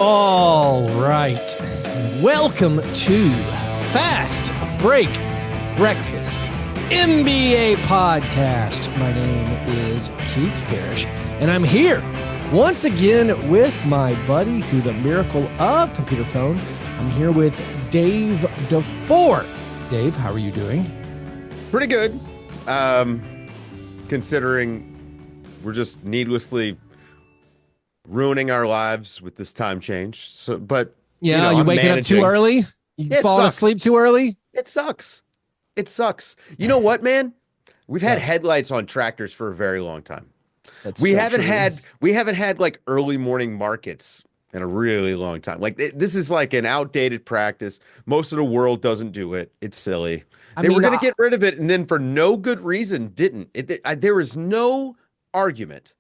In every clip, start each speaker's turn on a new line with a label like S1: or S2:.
S1: All right. Welcome to Fast Break Breakfast, NBA podcast. My name is Keith Parrish, and I'm here once again with my buddy through the miracle of computer phone. I'm here with Dave DeFore. Dave, how are you doing?
S2: Pretty good. Considering we're just needlessly ruining our lives with this time change. So, but
S1: yeah, you waking up too early? You falling asleep too early?
S2: It sucks. It sucks. You know what, man? We've had headlights on tractors for a very long time. We haven't had like early morning markets in a really long time. Like this is like an outdated practice. Most of the world doesn't do it. It's silly. They were going to get rid of it, and then for no good reason didn't. There is no argument.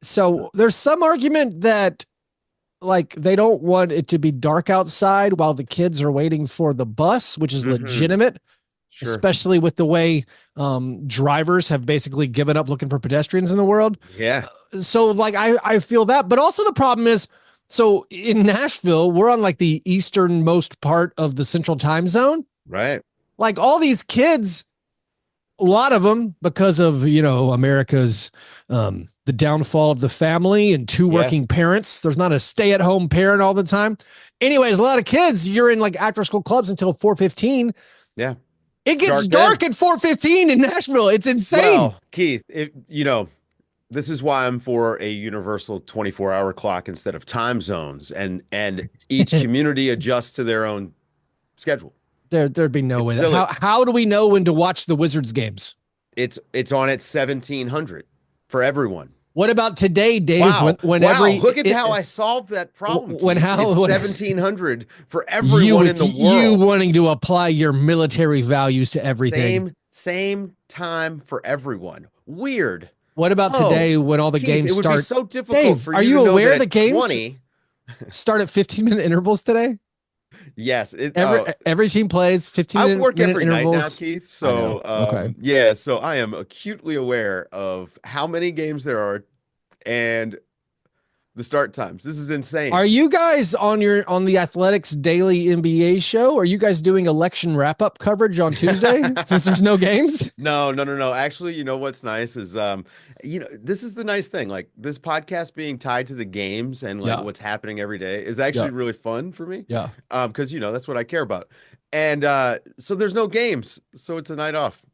S1: So there's some argument that like they don't want it to be dark outside while the kids are waiting for the bus, which is legitimate, especially with the way drivers have basically given up looking for pedestrians in the world.
S2: Yeah.
S1: So like I feel that, but also the problem is, so in Nashville, we're on like the easternmost part of the central time zone.
S2: Right.
S1: Like all these kids, a lot of them, because of, America's, the downfall of the family and two working parents. There's not a stay-at-home parent all the time. Anyways, a lot of kids, you're in like after-school clubs until 4:15.
S2: Yeah.
S1: It gets dark at 4:15 in Nashville. It's insane.
S2: Well, Keith, this is why I'm for a universal 24-hour clock instead of time zones, and each community adjusts to their own schedule.
S1: There'd be no way. How do we know when to watch the Wizards games?
S2: It's on at 1700 for everyone.
S1: What about today, Dave?
S2: Wow. Look at how I solved that problem. It's 1700 for everyone in the world.
S1: You wanting to apply your military values to everything.
S2: Same time for everyone. Weird.
S1: What about today when all the games start?
S2: It would be so difficult
S1: Dave,
S2: for you
S1: are you
S2: to know
S1: aware
S2: that
S1: the games
S2: 20
S1: start at 15-minute intervals today?
S2: Yes.
S1: Every team plays 15-minute intervals.
S2: I work every night now, Keith. So,
S1: okay.
S2: Yeah. So I am acutely aware of how many games there are and the start times. This is insane.
S1: Are you guys on the Athletics Daily NBA show? Are you guys doing election wrap-up coverage on Tuesday since there's no games?
S2: No. Actually, you know what's nice is, this is the nice thing. Like this podcast being tied to the games and like what's happening every day is actually really fun for me.
S1: Yeah.
S2: Because that's what I care about. And so there's no games, so it's a night off.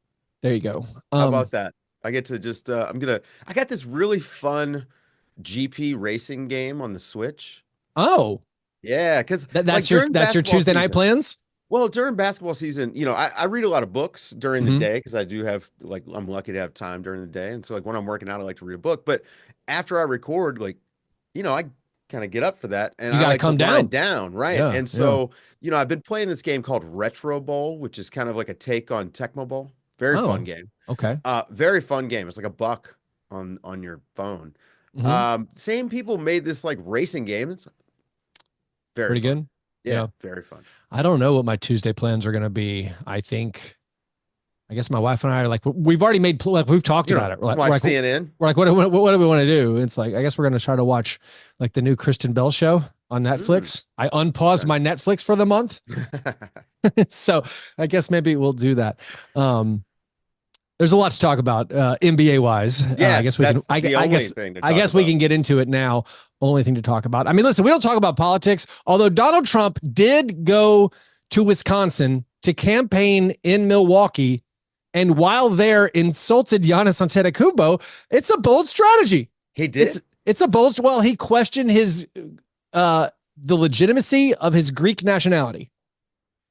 S1: There you go.
S2: How about that? I get to just I got this really fun GP racing game on the Switch.
S1: Oh,
S2: yeah, because
S1: that's your Tuesday night plans.
S2: Well, during basketball season, I read a lot of books during the day because I do have I'm lucky to have time during the day, and so like when I'm working out, I like to read a book. But after I record, I kind of get up for that, and I like to wind down, right?
S1: Yeah,
S2: and so I've been playing this game called Retro Bowl, which is kind of like a take on Tecmo Bowl. Very fun game.
S1: Okay.
S2: Very fun game. It's like $1 on your phone. Same people made this like racing game. It's
S1: pretty good.
S2: Yeah, very fun.
S1: I don't know what my Tuesday plans are going to be. I guess my wife and I are like, we've already made, we've talked about it.
S2: Watch CNN.
S1: We're like, what do we want to do? It's like, I guess we're going to try to watch like the new Kristen Bell show on Netflix. I unpaused my Netflix for the month. So I guess maybe we'll do that. There's a lot to talk about NBA wise.
S2: Yes,
S1: I guess we can. I guess we can get into it now. Only thing to talk about. I mean, listen, we don't talk about politics. Although Donald Trump did go to Wisconsin to campaign in Milwaukee, and while there insulted Giannis Antetokounmpo, it's a bold strategy.
S2: He did.
S1: It's a bold. Well, he questioned his the legitimacy of his Greek nationality.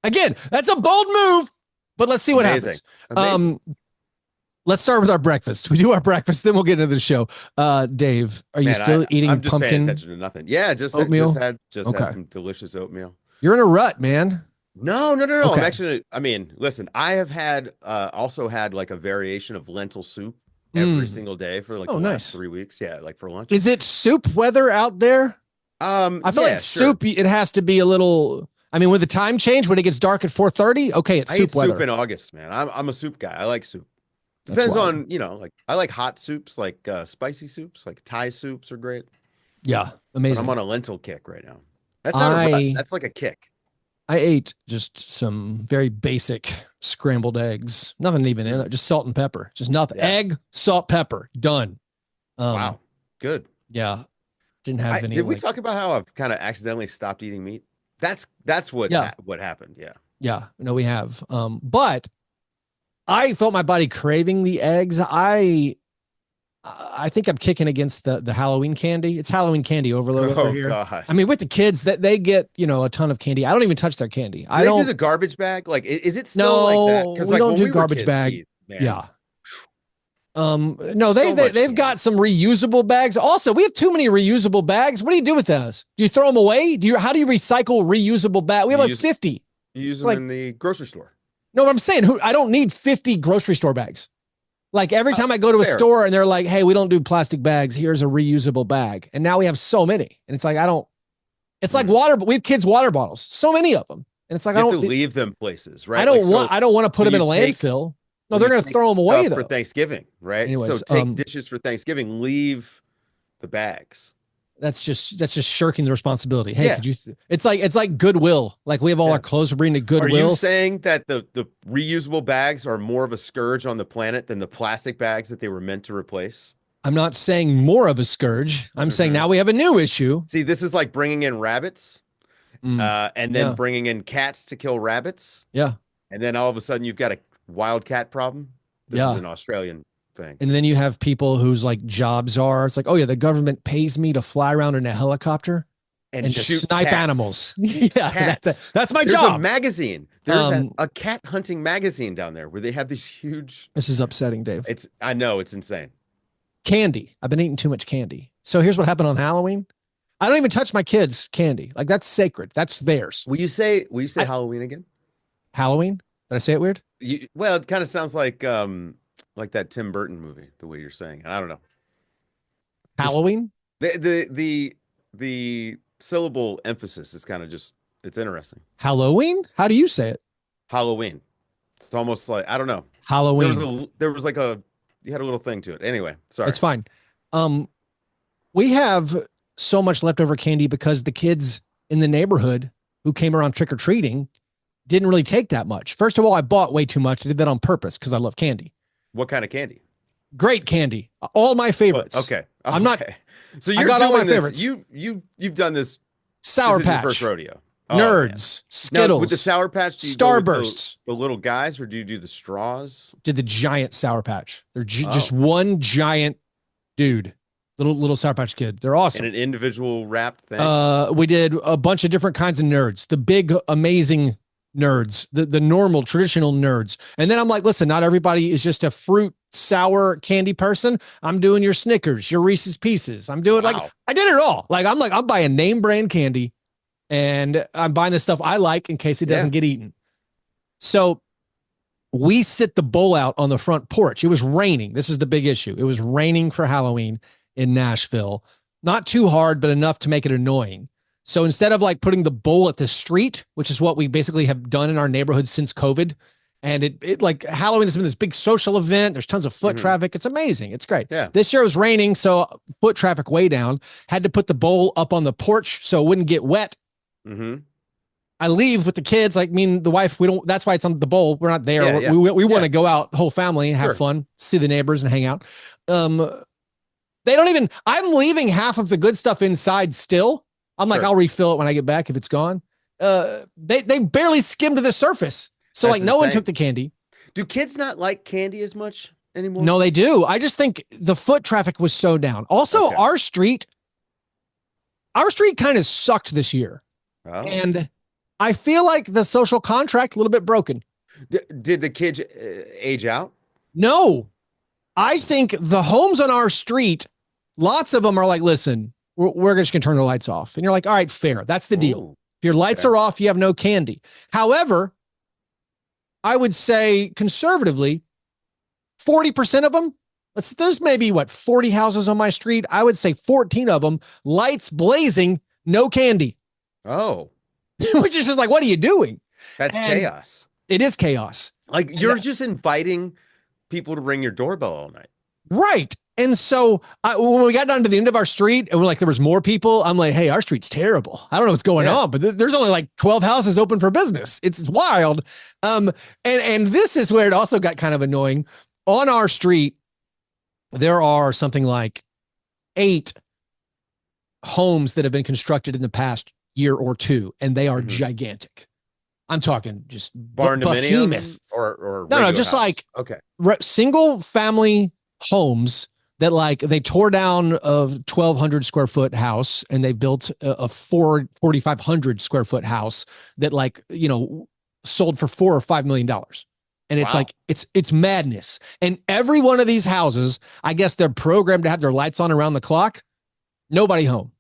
S1: Again, that's a bold move. But let's see what happens.
S2: Amazing.
S1: Let's start with our breakfast. We do our breakfast, then we'll get into the show. Dave, are you still eating
S2: I'm just
S1: pumpkin?
S2: paying attention to nothing. Yeah, just
S1: oatmeal?
S2: had some delicious oatmeal.
S1: You're in a rut, man.
S2: No.
S1: Okay.
S2: I'm actually, listen, I have had also had like a variation of lentil soup every single day for like the last 3 weeks. Yeah, like for lunch.
S1: Is it soup weather out there? I feel like soup, it has to be a little. I mean, with the time change, when it gets dark at 4:30, okay, it's soup weather.
S2: I eat soup in August, man. I'm a soup guy. I like soup. Depends on, like I like hot soups, like spicy soups, like Thai soups are great.
S1: Yeah, amazing.
S2: But I'm on a lentil kick right now. That's not a rut. That's like a kick.
S1: I ate just some very basic scrambled eggs. Nothing even in it. Just salt and pepper. Just nothing. Yeah. Egg, salt, pepper. Done.
S2: Wow. Good.
S1: Yeah. Didn't have any.
S2: Did we talk about how I've kind of accidentally stopped eating meat? That's what happened. Yeah.
S1: Yeah. No, we have. But I felt my body craving the eggs. I think I'm kicking against the Halloween candy. It's Halloween candy overload over here. Gosh. I mean, with the kids that they get, a ton of candy. I don't even touch their candy. I don't do
S2: the garbage bag. Like, is it still like that?
S1: Because we don't do garbage bag. Yeah. No, they've got some reusable bags. Also, we have too many reusable bags. What do you do with those? Do you throw them away? How do you recycle reusable bags? We have like 50.
S2: You use them in the grocery store.
S1: No, what I'm saying, I don't need 50 grocery store bags. Like every time I go to a store and they're like, hey, we don't do plastic bags. Here's a reusable bag. And now we have so many. And it's like, like water, but we have kids' water bottles. So many of them. And it's like,
S2: I don't leave them places, right?
S1: I don't want to put them in a landfill. No, they're going to throw them away though.
S2: For Thanksgiving, right?
S1: Anyways,
S2: so take dishes for Thanksgiving, leave the bags.
S1: That's just shirking the responsibility. Hey, could you? It's like Goodwill. Like we have all our clothes we're bringing to Goodwill.
S2: Are you saying that the reusable bags are more of a scourge on the planet than the plastic bags that they were meant to replace?
S1: I'm not saying more of a scourge. I'm saying now we have a new issue.
S2: See, this is like bringing in rabbits, and then bringing in cats to kill rabbits.
S1: Yeah,
S2: and then all of a sudden you've got a wild cat problem. This is an Australian thing.
S1: And then you have people whose like jobs are, it's like, oh yeah, the government pays me to fly around in a helicopter and just snipe animals. Yeah, that's my job.
S2: There's a magazine. There's a cat hunting magazine down there where they have these huge.
S1: This is upsetting, Dave.
S2: I know it's insane.
S1: Candy. I've been eating too much candy. So here's what happened on Halloween. I don't even touch my kids' candy. Like that's sacred. That's theirs.
S2: Will you say Halloween again?
S1: Halloween? Did I say it weird?
S2: Well, it kind of sounds like that Tim Burton movie, the way you're saying it. I don't know.
S1: Halloween?
S2: The syllable emphasis is kind of it's interesting.
S1: Halloween? How do you say it?
S2: Halloween. It's almost like, I don't know.
S1: Halloween.
S2: There was like you had a little thing to it. Anyway, sorry.
S1: It's fine. We have so much leftover candy because the kids in the neighborhood who came around trick-or-treating didn't really take that much. First of all, I bought way too much. I did that on purpose because I love candy.
S2: What kind of candy?
S1: Great candy. All my favorites.
S2: Okay.
S1: I'm not.
S2: So you're
S1: got
S2: doing
S1: all my
S2: this.
S1: favorites.
S2: You've done this.
S1: Sour Patch.
S2: Your first rodeo.
S1: Nerds. Man. Skittles.
S2: Now, with the Sour Patch, do you
S1: Starbursts.
S2: Go with the little guys, or do you do the straws?
S1: Did the giant Sour Patch. They're just one giant dude. Little Sour Patch Kid. They're awesome.
S2: And an individual wrapped thing.
S1: We did a bunch of different kinds of nerds. The big, amazing nerds, the normal traditional nerds. And then I'm like, listen, not everybody is just a fruit sour candy person. I'm doing your Snickers, your Reese's Pieces. I'm doing like, I did it all. Like, I'm buying name brand candy and I'm buying the stuff I like in case it doesn't get eaten. So we sit the bowl out on the front porch. It was raining. This is the big issue. It was raining for Halloween in Nashville. Not too hard, but enough to make it annoying. So instead of like putting the bowl at the street, which is what we basically have done in our neighborhood since COVID, and it like Halloween has been this big social event. There's tons of foot traffic. It's amazing. It's great.
S2: Yeah.
S1: This year it was raining, so foot traffic way down. Had to put the bowl up on the porch so it wouldn't get wet.
S2: Mm-hmm.
S1: I leave with the kids, like me and the wife. We don't. That's why it's on the bowl. We're not there. Yeah, we want to go out, whole family, and have fun, see the neighbors, and hang out. They don't even. I'm leaving half of the good stuff inside still. I'm like, I'll refill it when I get back if it's gone. They barely skimmed the surface. So that's like no one took the candy.
S2: Do kids not like candy as much anymore?
S1: No, they do. I just think the foot traffic was so down. Also, our street kind of sucked this year. Oh. And I feel like the social contract a little bit broken.
S2: Did the kids age out?
S1: No. I think the homes on our street, lots of them are like, listen, we're just going to turn the lights off. And you're like, all right, fair. That's the deal. If your lights are off, you have no candy. However, I would say conservatively, 40% of them, there's maybe 40 houses on my street. I would say 14 of them, lights blazing, no candy.
S2: Oh.
S1: Which is just like, what are you doing?
S2: That's chaos.
S1: It is chaos.
S2: Like you're just inviting people to ring your doorbell all night.
S1: Right. And so when we got down to the end of our street and there was more people, I'm like, hey, our street's terrible. I don't know what's going on, but there's only like 12 houses open for business. It's wild. And this is where it also got kind of annoying. On our street, there are something like 8 homes that have been constructed in the past year or two, and they are gigantic. I'm talking just
S2: barn behemoth or
S1: no, just house. Single family homes that they tore down a 1,200 square foot house and they built a 4,500 square foot house that sold for $4 or $5 million. And it's it's madness. And every one of these houses, I guess they're programmed to have their lights on around the clock. Nobody home.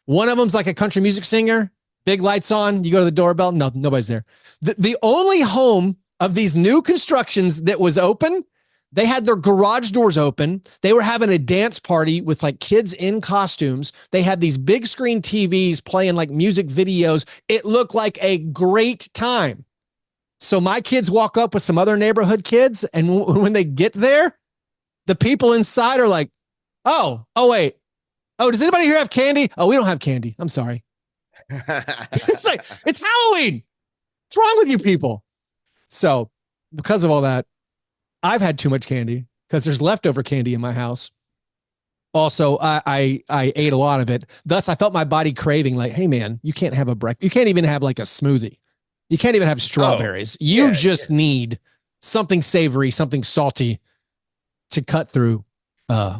S1: One of them's like a country music singer, big lights on. You go to the doorbell. No, nobody's there. The only home of these new constructions that was open, they had their garage doors open. They were having a dance party with kids in costumes. They had these big screen TVs playing music videos. It looked like a great time. So my kids walk up with some other neighborhood kids. And when they get there, the people inside are like, oh, wait. Oh, does anybody here have candy? Oh, we don't have candy. I'm sorry. It's Halloween. What's wrong with you people? So because of all that, I've had too much candy because there's leftover candy in my house. Also, I ate a lot of it. Thus, I felt my body craving hey, man, you can't have a breakfast. You can't even have a smoothie. You can't even have strawberries. You just need something savory, something salty to cut through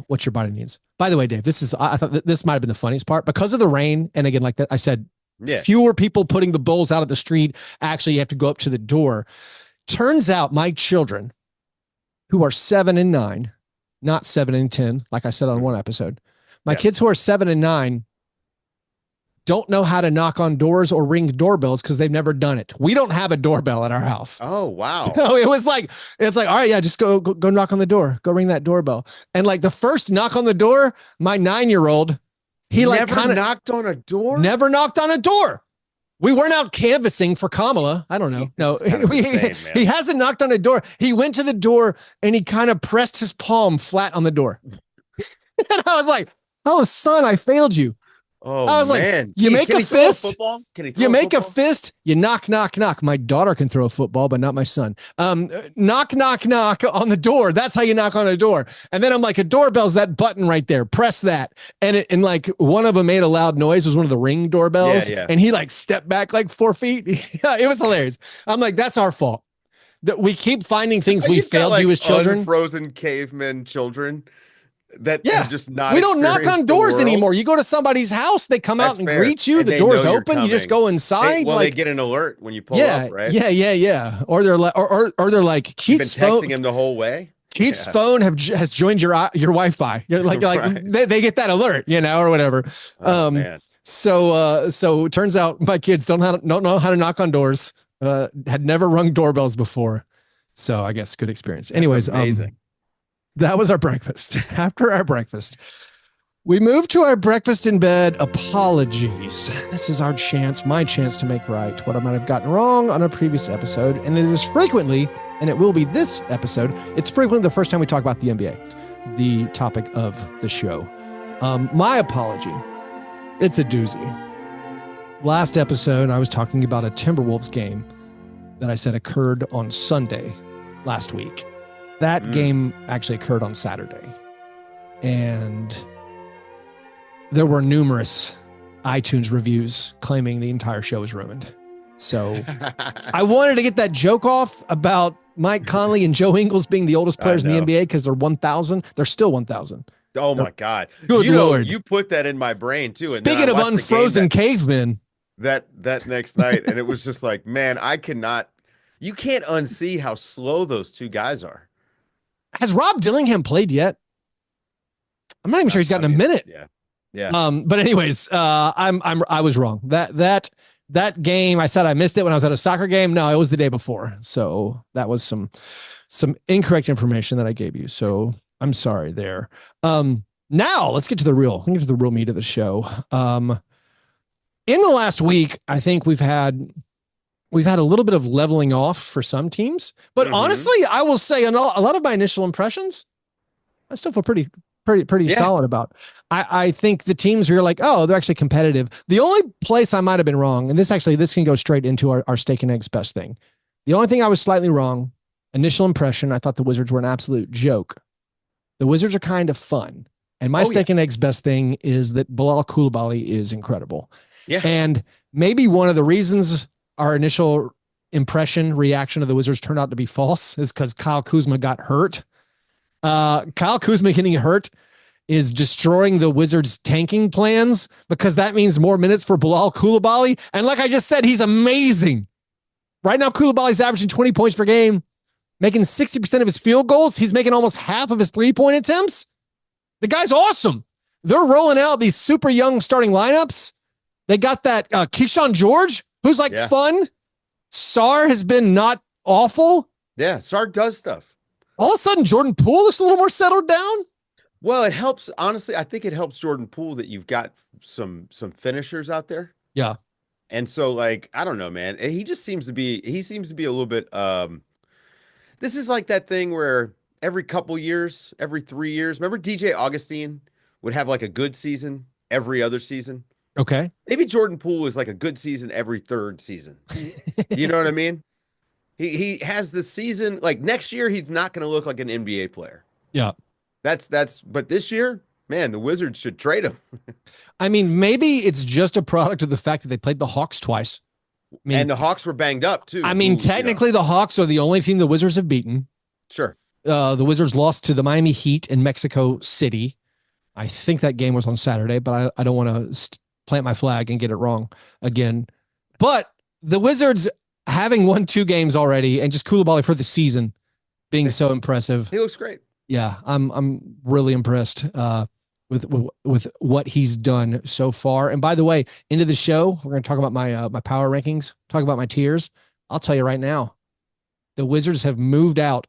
S1: what your body needs. By the way, Dave, I thought this might've been the funniest part because of the rain. And again, like that, I said, fewer people putting the bowls out at the street. Actually, you have to go up to the door. Turns out my children, who are 7 and 9, not 7 and 10, like I said on one episode, my kids who are 7 and 9 don't know how to knock on doors or ring doorbells because they've never done it. We don't have a doorbell at our house.
S2: Oh, wow.
S1: No, it's like, all right, yeah, just go knock on the door. Go ring that doorbell. And the first knock on the door, my 9-year-old, he
S2: never knocked on a door?
S1: Never knocked on a door. We weren't out canvassing for Kamala. I don't know. No, he hasn't knocked on a door. He went to the door and he kind of pressed his palm flat on the door. And I was like, oh, son, I failed you.
S2: Oh,
S1: I was
S2: man.
S1: You make a fist.
S2: You
S1: make a fist. You knock, knock, knock. My daughter can throw a football, but not my son. Knock, knock, knock on the door. That's how you knock on a door. And then I'm like, a doorbell's that button right there. Press that. And one of them made a loud noise. It was one of the Ring doorbells. Yeah. And he stepped back 4 feet. It was hilarious. I'm like, that's our fault. That we keep finding things we failed you as children.
S2: Frozen cavemen children. That just not.
S1: We don't knock on doors anymore. You go to somebody's house, they come out and greet you. The door's open. You just go inside.
S2: They get an alert when you pull up, right?
S1: Yeah. Or they're like, Keith's
S2: phone. You've been texting him the whole way.
S1: Keith's phone has joined your Wi-Fi. You're they get that alert, or whatever.
S2: Oh, man.
S1: So it turns out my kids don't know how to knock on doors. Had never rung doorbells before. So I guess good experience. Anyways,
S2: amazing.
S1: That was our breakfast. After our breakfast, we moved to our breakfast in bed apologies. This is my chance to make right what I might have gotten wrong on a previous episode. And it is frequently, and it will be this episode, it's frequently the first time we talk about the NBA, the topic of the show. My apology. It's a doozy. Last episode, I was talking about a Timberwolves game that I said occurred on Sunday last week. That game actually occurred on Saturday, and there were numerous iTunes reviews claiming the entire show was ruined. So I wanted to get that joke off about Mike Conley and Joe Ingles being the oldest players in the NBA because they're 1,000. They're still 1,000.
S2: Oh, my God.
S1: Good Lord.
S2: You put that in my brain, too. And
S1: speaking of unfrozen cavemen.
S2: That next night, and it was just like, man, you can't unsee how slow those two guys are.
S1: Has Rob Dillingham played yet? I'm not even sure he's gotten a minute.
S2: Yeah.
S1: But anyways, I was wrong. That game, I said I missed it when I was at a soccer game. No, it was the day before. So that was some incorrect information that I gave you. So I'm sorry there. Now let's get to the real meat of the show. In the last week, I think we've had a little bit of leveling off for some teams, but honestly, I will say a lot of my initial impressions, I still feel pretty solid about. I think the teams where you're like, oh, they're actually competitive. The only place I might have been wrong, and this can go straight into our steak and eggs best thing. The only thing I was slightly wrong, initial impression, I thought the Wizards were an absolute joke. The Wizards are kind of fun. And my steak and eggs best thing is that Bilal Coulibaly is incredible.
S2: Yeah.
S1: And maybe one of the reasons our initial reaction of the Wizards turned out to be false is because Kyle Kuzma got hurt. Kyle Kuzma getting hurt is destroying the Wizards' tanking plans because that means more minutes for Bilal Coulibaly. And like I just said, he's amazing. Right now, Coulibaly's averaging 20 points per game, making 60% of his field goals. He's making almost half of his three-point attempts. The guy's awesome. They're rolling out these super young starting lineups. They got that Keyshawn George, who's fun. Sarr has been not awful.
S2: Yeah, Sarr does stuff.
S1: All of a sudden, Jordan Poole looks a little more settled down.
S2: Well, it helps. Honestly, I think it helps Jordan Poole that you've got some finishers out there.
S1: Yeah.
S2: And so, I don't know, man. He seems to be a little bit, this is like that thing where every couple years, every 3 years, remember DJ Augustine would have a good season every other season?
S1: Okay.
S2: Maybe Jordan Poole is a good season every third season. You know what I mean? He has the season, next year, he's not going to look like an NBA player.
S1: Yeah.
S2: But this year, man, the Wizards should trade him.
S1: I mean, maybe it's just a product of the fact that they played the Hawks twice.
S2: And the Hawks were banged up too.
S1: I mean, technically the Hawks are the only team the Wizards have beaten.
S2: Sure.
S1: The Wizards lost to the Miami Heat in Mexico City. I think that game was on Saturday, but I don't want to plant my flag and get it wrong again. But the Wizards having won 2 games already and just Coulibaly for the season being so impressive.
S2: He looks great.
S1: Yeah, I'm really impressed with what he's done so far. And by the way, into the show, we're going to talk about my power rankings, talk about my tiers. I'll tell you right now, the Wizards have moved out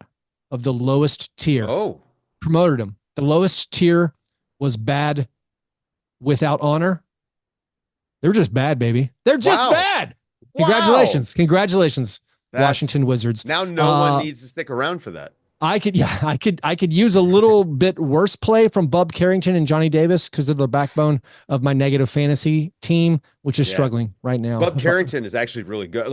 S1: of the lowest tier.
S2: Oh,
S1: promoted them. The lowest tier was bad without honor. They're just bad, baby. They're just bad. Congratulations. Wow. Congratulations, Washington Wizards.
S2: Now no one needs to stick around for that.
S1: I could use a little bit worse play from Bub Carrington and Johnny Davis because they're the backbone of my negative fantasy team, which is struggling right now.
S2: Bub Carrington is actually really good.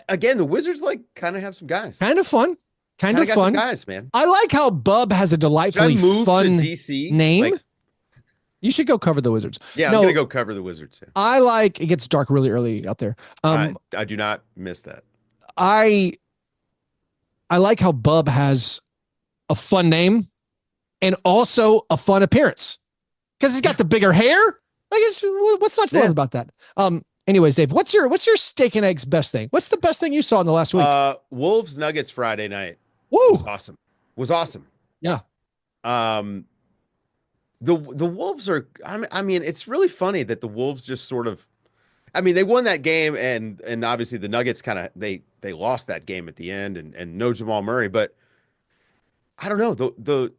S2: Again, the Wizards kind of have some guys.
S1: Kind of fun. Kind of fun
S2: guys, man.
S1: I like how Bub has a delightfully fun
S2: DC?
S1: name. You should go cover the Wizards.
S2: Yeah, I'm going to go cover the Wizards. Yeah.
S1: I like, it gets dark really early out there.
S2: I do not miss that.
S1: I like how Bub has a fun name and also a fun appearance because he's got the bigger hair. What's not to love about that? Anyways, Dave, what's your steak and eggs best thing? What's the best thing you saw in the last week?
S2: Wolves Nuggets Friday night.
S1: Woo!
S2: Was awesome. Yeah. The Wolves are. I mean, it's really funny that the Wolves just sort of. I mean, they won that game, and obviously the Nuggets kind of they lost that game at the end, and no Jamal Murray. But I don't know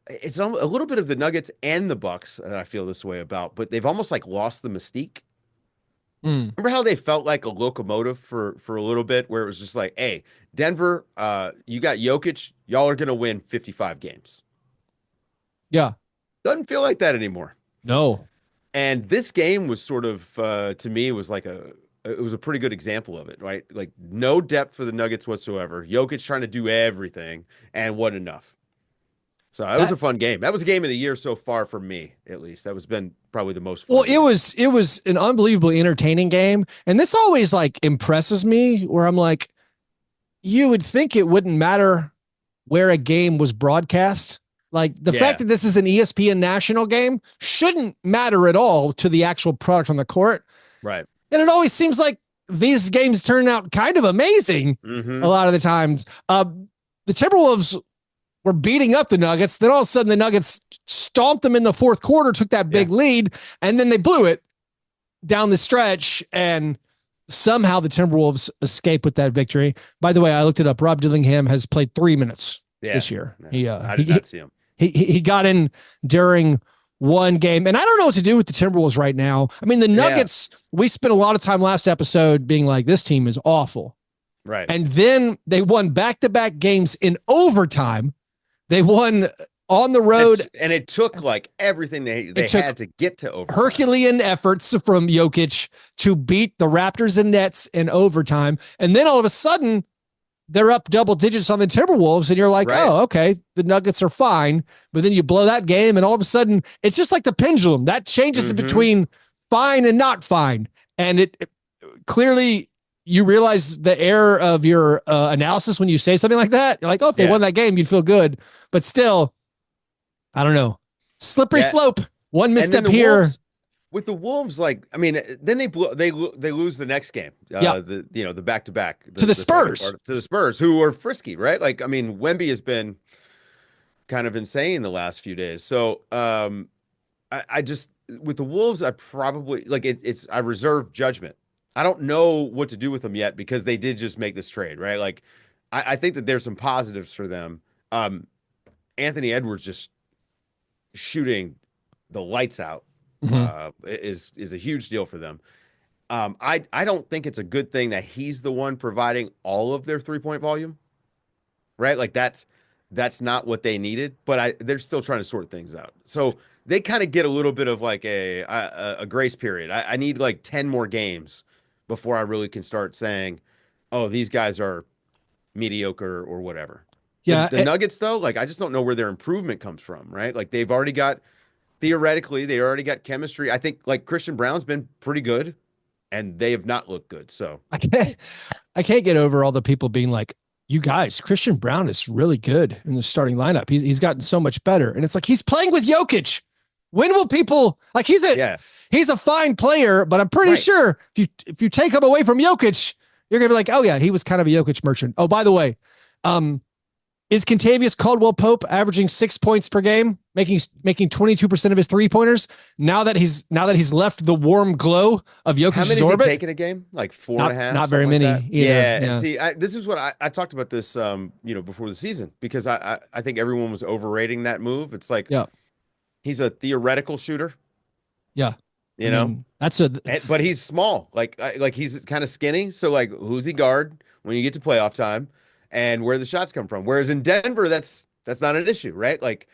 S2: it's a little bit of the Nuggets and the Bucks that I feel this way about, but they've almost lost the mystique. Remember how they felt like a locomotive for a little bit, where it was just hey, Denver, you got Jokic, y'all are gonna win 55 games. Yeah, doesn't feel like that anymore.
S1: No.
S2: And this game was sort of, to me, it was it was a pretty good example of it, right? No depth for the Nuggets whatsoever. Jokic trying to do everything and wasn't enough. So that was a fun game. That was a game of the year so far for me, at least. That was been probably the most fun.
S1: Well, it was an unbelievably entertaining game. And this always impresses me where I'm you would think it wouldn't matter where a game was broadcast. The fact that this is an ESPN national game shouldn't matter at all to the actual product on the court.
S2: Right.
S1: And it always seems like these games turn out kind of amazing a lot of the times. The Timberwolves were beating up the Nuggets. Then all of a sudden the Nuggets stomped them in the fourth quarter, took that big lead, and then they blew it down the stretch. And somehow the Timberwolves escaped with that victory. By the way, I looked it up. Rob Dillingham has played 3 minutes this year.
S2: I did not see him.
S1: He got in during one game, and I don't know what to do with the Timberwolves right now. I mean, the Nuggets, we spent a lot of time last episode being this team is awful.
S2: Right.
S1: And then they won back-to-back games in overtime. They won on the road.
S2: And it took like everything they had to get to overtime.
S1: Herculean efforts from Jokic to beat the Raptors and Nets in overtime. And then all of a sudden, they're up double digits on the Timberwolves, and you're like, right. Oh, okay, the Nuggets are fine. But then you blow that game, and all of a sudden, it's just like the pendulum. That changes between fine and not fine. And it clearly, you realize the error of your analysis when you say something like that. You're like, oh, if they won that game, you'd feel good. But still, I don't know. Slippery slope. One misstep here.
S2: Wolves, with the Wolves, like, I mean, then they lose the next game. The back-to-back
S1: to the Spurs.
S2: To the Spurs, who are frisky, right? Like, I mean, Wemby has been kind of insane the last few days. So, I just with the Wolves, I probably like it's I reserve judgment. I don't know what to do with them yet because they did just make this trade, right? Like, I think that there's some positives for them. Anthony Edwards just shooting the lights out is a huge deal for them. I don't think it's a good thing that he's the one providing all of their 3-point volume, right? Like that's not what they needed, but they're still trying to sort things out. So they kind of get a little bit of like a grace period. I need like 10 more games before I really can start saying, oh, these guys are mediocre or whatever. Yeah. The Nuggets, though, like, I just don't know where their improvement comes from, right? Like, they already got chemistry. I think, like, Christian Brown's been pretty good, and they have not looked good. So I
S1: can't get over all the people being like, you guys, Christian Brown is really good in the starting lineup. He's gotten so much better. And it's like, he's playing with Jokic. When will people like he's a fine player, but I'm pretty sure if you take him away from Jokic, you're gonna be like, oh yeah, he was kind of a Jokic merchant. Oh, by the way, is Kentavious Caldwell-Pope averaging 6 points per game, making 22% of his 3-pointers now that he's left the warm glow of Jokic's orbit?
S2: How many has he taken a game? Like 4.5?
S1: Not very many.
S2: Like yeah. And see, this is what I talked about this, before the season, because I think everyone was overrating that move. It's like, he's a theoretical shooter.
S1: Yeah.
S2: You know, but he's small, like he's kind of skinny. So like, who's he guard when you get to playoff time? And where the shots come from. Whereas in Denver, that's not an issue, right? Like,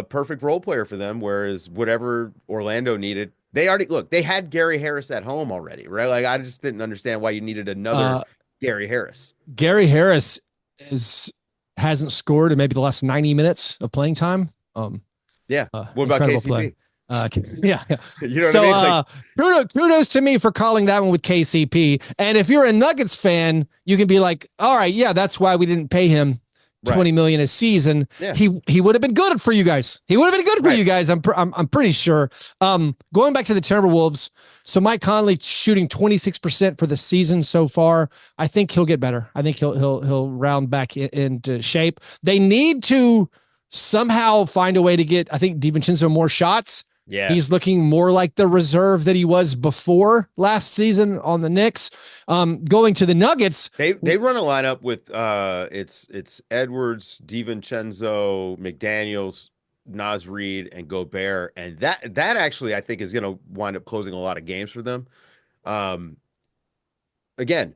S2: perfect role player for them. Whereas whatever Orlando needed, they had Gary Harris at home already, right? Like, I just didn't understand why you needed another Gary Harris.
S1: Gary Harris hasn't scored in maybe the last 90 minutes of playing time.
S2: What about KCP?
S1: Play. Yeah.
S2: You know what I mean?
S1: Like, kudos to me for calling that one with KCP. And if you're a Nuggets fan, you can be like, all right, yeah, that's why we didn't pay him $20 million a season. Yeah. He would have been good for you guys. He would have been good for you guys. I'm pretty sure. Going back to the Timberwolves. So Mike Conley shooting 26% for the season so far. I think he'll get better. I think he'll round back into shape. They need to somehow find a way to get, I think, DiVincenzo more shots.
S2: Yeah,
S1: he's looking more like the reserve that he was before last season on the Knicks. Going to the Nuggets,
S2: they run a lineup with it's Edwards, DiVincenzo, McDaniels, Naz Reid, and Gobert, and that actually I think is going to wind up closing a lot of games for them. Again,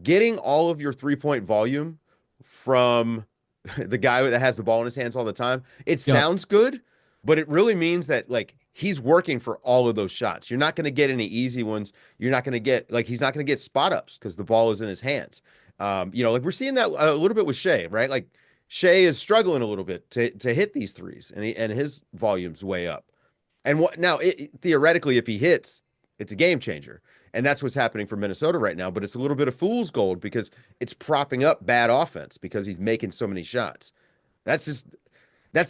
S2: getting all of your 3-point volume from the guy that has the ball in his hands all the time, it sounds good. But it really means that, like, he's working for all of those shots. You're not going to get any easy ones. You're not going to get, like, he's not going to get spot ups because the ball is in his hands. Like, we're seeing that a little bit with Shea, right? Like, Shea is struggling a little bit to hit these threes, and his volume's way up. And theoretically, if he hits, it's a game changer. And that's what's happening for Minnesota right now. But it's a little bit of fool's gold because it's propping up bad offense because he's making so many shots. That's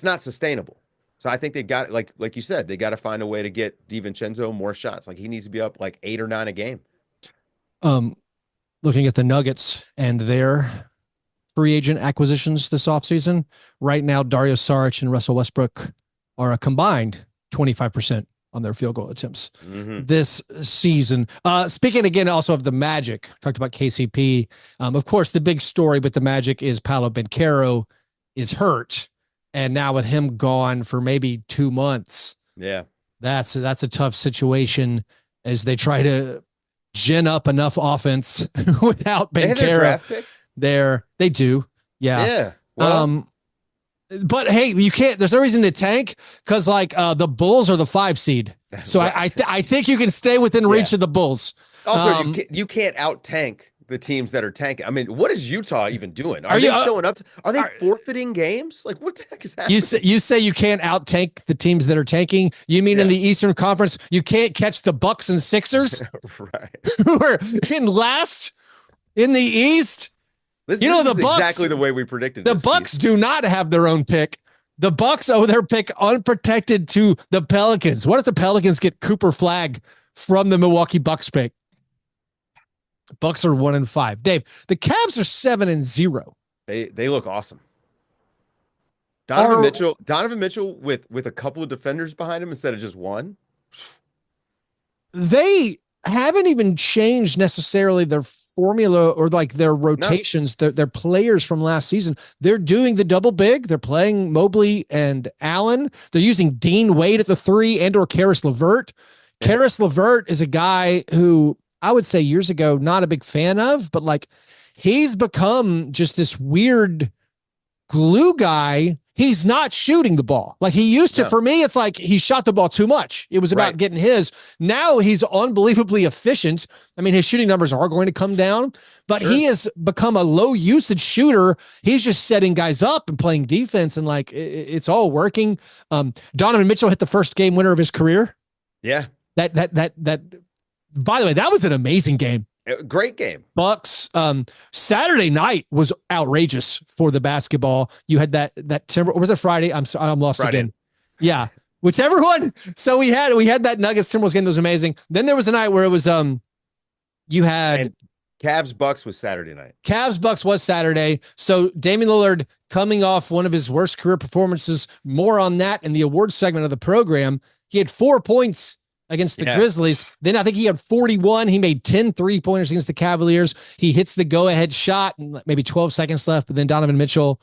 S2: not sustainable. So I think they got, like you said, they got to find a way to get DiVincenzo more shots. Like, he needs to be up like 8 or 9 a game.
S1: Looking at the Nuggets and their free agent acquisitions this offseason, right now, Dario Saric and Russell Westbrook are a combined 25% on their field goal attempts this season. Speaking again also of the Magic, talked about KCP. Of course, the big story with the Magic is Paolo Banchero is hurt. And now with him gone for maybe 2 months, that's a tough situation as they try to gin up enough offense without Banchero.
S2: They have their draft pick?
S1: They do, yeah.
S2: Well,
S1: But hey, you can't. There's no reason to tank because the Bulls are the 5 seed. So I think you can stay within reach of the Bulls.
S2: Also, you can't out tank the teams that are tanking. I mean, what is Utah even doing? Are they showing up? Are they forfeiting games? Like, what the heck is happening?
S1: You say you can't out tank the teams that are tanking. You mean in the Eastern Conference, you can't catch the Bucks and Sixers,
S2: right?
S1: Who are in last in the East?
S2: The Bucks, exactly the way we predicted.
S1: The Bucks do not have their own pick. The Bucks owe their pick unprotected to the Pelicans. What if the Pelicans get Cooper Flag from the Milwaukee Bucks pick? Bucks are 1-5. Dave, the Cavs are 7-0.
S2: They look awesome. Donovan Mitchell with a couple of defenders behind him instead of just one.
S1: They haven't even changed necessarily their formula or their rotations. No. Their players from last season. They're doing the double big. They're playing Mobley and Allen. They're using Dean Wade at the 3 and/or Karis LeVert. Yeah. Karis LeVert is a guy who I would say years ago, not a big fan of, but he's become just this weird glue guy. He's not shooting the ball like he used to. No. For me, it's like he shot the ball too much. It was about getting his. Now he's unbelievably efficient. I mean, his shooting numbers are going to come down, but he has become a low usage shooter. He's just setting guys up and playing defense, and it's all working. Donovan Mitchell hit the first game winner of his career.
S2: Yeah.
S1: That. By the way, that was an amazing game.
S2: Great game.
S1: Bucks. Saturday night was outrageous for the basketball. You had that Timber. Or was it Friday? I'm lost Friday. Again. Yeah, whichever one. So we had that Nuggets Timberwolves game that was amazing. Then there was a night where it was you had
S2: and Cavs Bucks was Saturday night.
S1: Cavs Bucks was Saturday. So Damian Lillard coming off one of his worst career performances. More on that in the awards segment of the program. He had 4 points against the Grizzlies. Then I think he had 41. He made 10 3-pointers against the Cavaliers. He hits the go-ahead shot and maybe 12 seconds left, but then Donovan Mitchell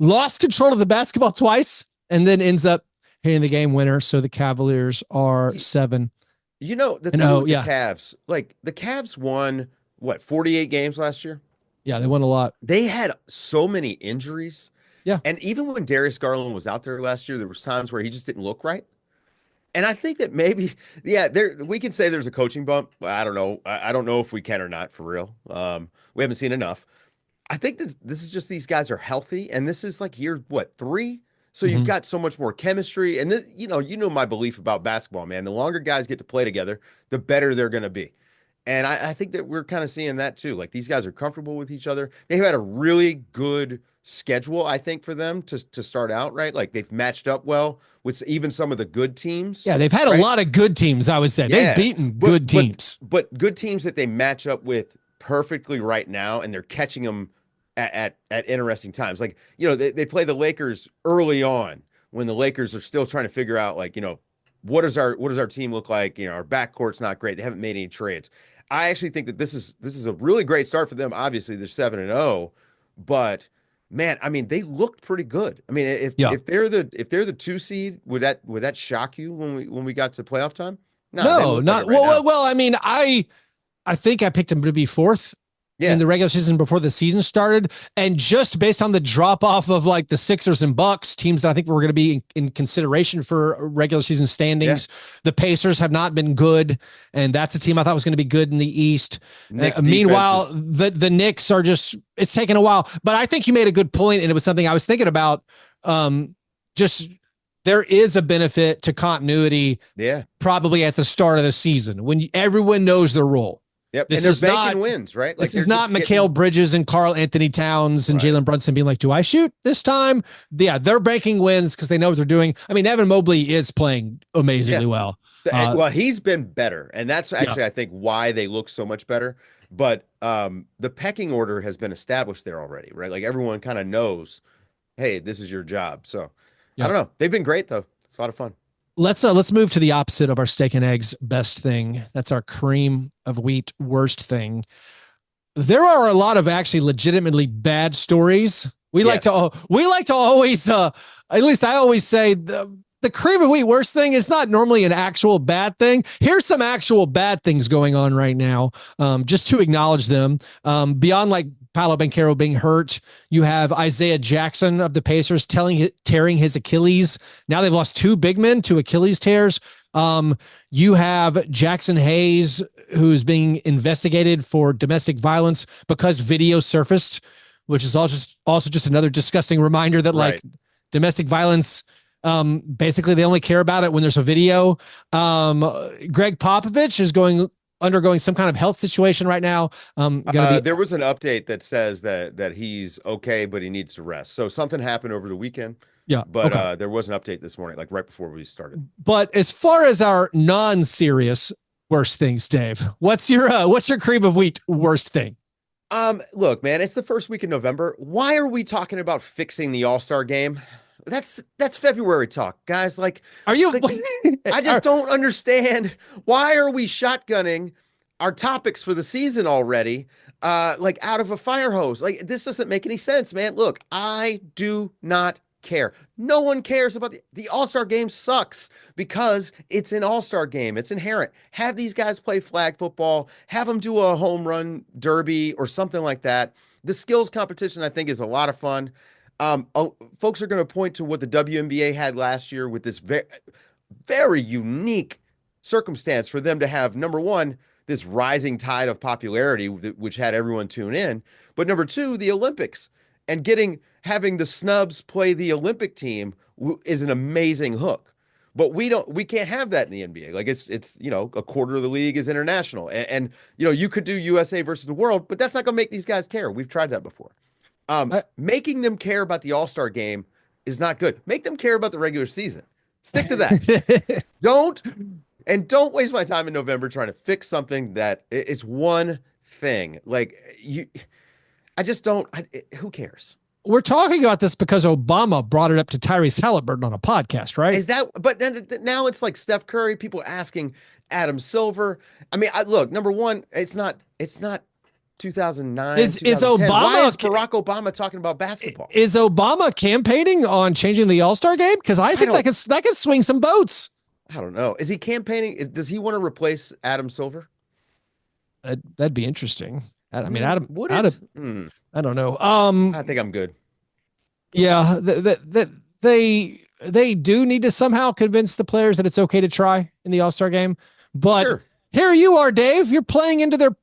S1: lost control of the basketball twice and then ends up hitting the game winner. So the Cavaliers are 7.
S2: The thing with the Cavs, the Cavs won 48 games last year?
S1: Yeah, they won a lot.
S2: They had so many injuries.
S1: Yeah.
S2: And even when Darius Garland was out there last year, there was times where he just didn't look right. And I think that maybe, we can say there's a coaching bump. I don't know. I don't know if we can or not, for real. We haven't seen enough. I think this is just these guys are healthy, and this is year 3. So you've got so much more chemistry, and then you know my belief about basketball, man. The longer guys get to play together, the better they're going to be. And I think that we're kind of seeing that too. These guys are comfortable with each other. They've had a really good schedule, I think, for them to start out, right? They've matched up well with even some of the good teams.
S1: Yeah, they've had a lot of good teams, I would say. Yeah. They've beaten good teams.
S2: But good teams that they match up with perfectly right now, and they're catching them at interesting times. They play the Lakers early on when the Lakers are still trying to figure out, what does our team look like? Our backcourt's not great. They haven't made any trades. I actually think that this is a really great start for them. Obviously, they're 7-0, but man, I mean, they looked pretty good. I mean, if they're the 2 seed, would that shock you when we got to playoff time?
S1: No, not well. I mean, I think I picked them to be 4th in the regular season before the season started, and just based on the drop off of the Sixers and Bucks, teams that I think were going to be in consideration for regular season standings. The Pacers have not been good, and that's a team I thought was going to be good in the East. Meanwhile, the Knicks are it's taken a while, but I think you made a good point, and it was something I was thinking about. Just there is a benefit to continuity. Yeah, probably at the start of the season when everyone knows their role.
S2: Yep. And they're banking wins, right?
S1: This is not Mikal Bridges and Karl Anthony Towns and Jalen Brunson being like, do I shoot this time? Yeah, they're banking wins because they know what they're doing. I mean, Evan Mobley is playing amazingly well.
S2: Well, he's been better. And that's actually, I think, why they look so much better. But the pecking order has been established there already, right? Everyone kind of knows, hey, this is your job. So I don't know. They've been great, though. It's a lot of fun.
S1: Let's move to the opposite of our steak and eggs best thing. That's our cream of wheat worst thing. There are a lot of actually legitimately bad stories. We like to always at least I always say the cream of wheat worst thing is not normally an actual bad thing. Here's some actual bad things going on right now. Just to acknowledge them. Beyond Paolo Banchero being hurt. You have Isaiah Jackson of the Pacers tearing his Achilles. Now they've lost 2 big men to Achilles tears. You have Jackson Hayes, who's being investigated for domestic violence because video surfaced, which is also just another disgusting reminder that like domestic violence, basically they only care about it when there's a video. Greg Popovich is undergoing some kind of health situation right now.
S2: There was an update that says that he's okay, but he needs to rest. So something happened over the weekend.
S1: Yeah,
S2: but there was an update this morning, like right before we started.
S1: But as far as our non-serious worst things, Dave, what's your cream of wheat worst thing?
S2: Look, man, it's the first week in November. Why are we talking about fixing the All-Star game? That's February talk, guys. Like,
S1: are you?
S2: I just don't understand. Why are we shotgunning our topics for the season already? Like out of a fire hose. Like, this doesn't make any sense, man. Look, I do not care. No one cares about the All-Star game. Sucks because it's an All-Star game. It's inherent. Have these guys play flag football, have them do a home run derby or something like that. The skills competition, I think, is a lot of fun. Folks are going to point to what the WNBA had last year with this very, very unique circumstance for them to have, number one, this rising tide of popularity, which had everyone tune in, but number two, the Olympics. And having the snubs play the Olympic team is an amazing hook. But we can't have that in the NBA. Like it's a quarter of the league is international. And you could do USA versus the world, but that's not going to make these guys care. We've tried that before. Making them care about the All-Star game is not good. Make them care about the regular season. Stick to that. Don't waste my time in November trying to fix something that is one thing. Like I just don't. Who cares?
S1: We're talking about this because Obama brought it up to Tyrese Halliburton on a podcast, right?
S2: Is that? But then now it's like Steph Curry. People asking Adam Silver. I mean, look. Number one, it's not 2009.
S1: Is Obama?
S2: Why is Barack Obama talking about basketball?
S1: Is Obama campaigning on changing the All-Star game? Because I think that could swing some votes.
S2: I don't know. Is he campaigning? Does he want to replace Adam Silver?
S1: That'd be interesting. I mean,
S2: Adam.
S1: I don't know.
S2: I think I'm good.
S1: Yeah, they do need to somehow convince the players that it's okay to try in the All-Star game. But Here you are, Dave. You're playing into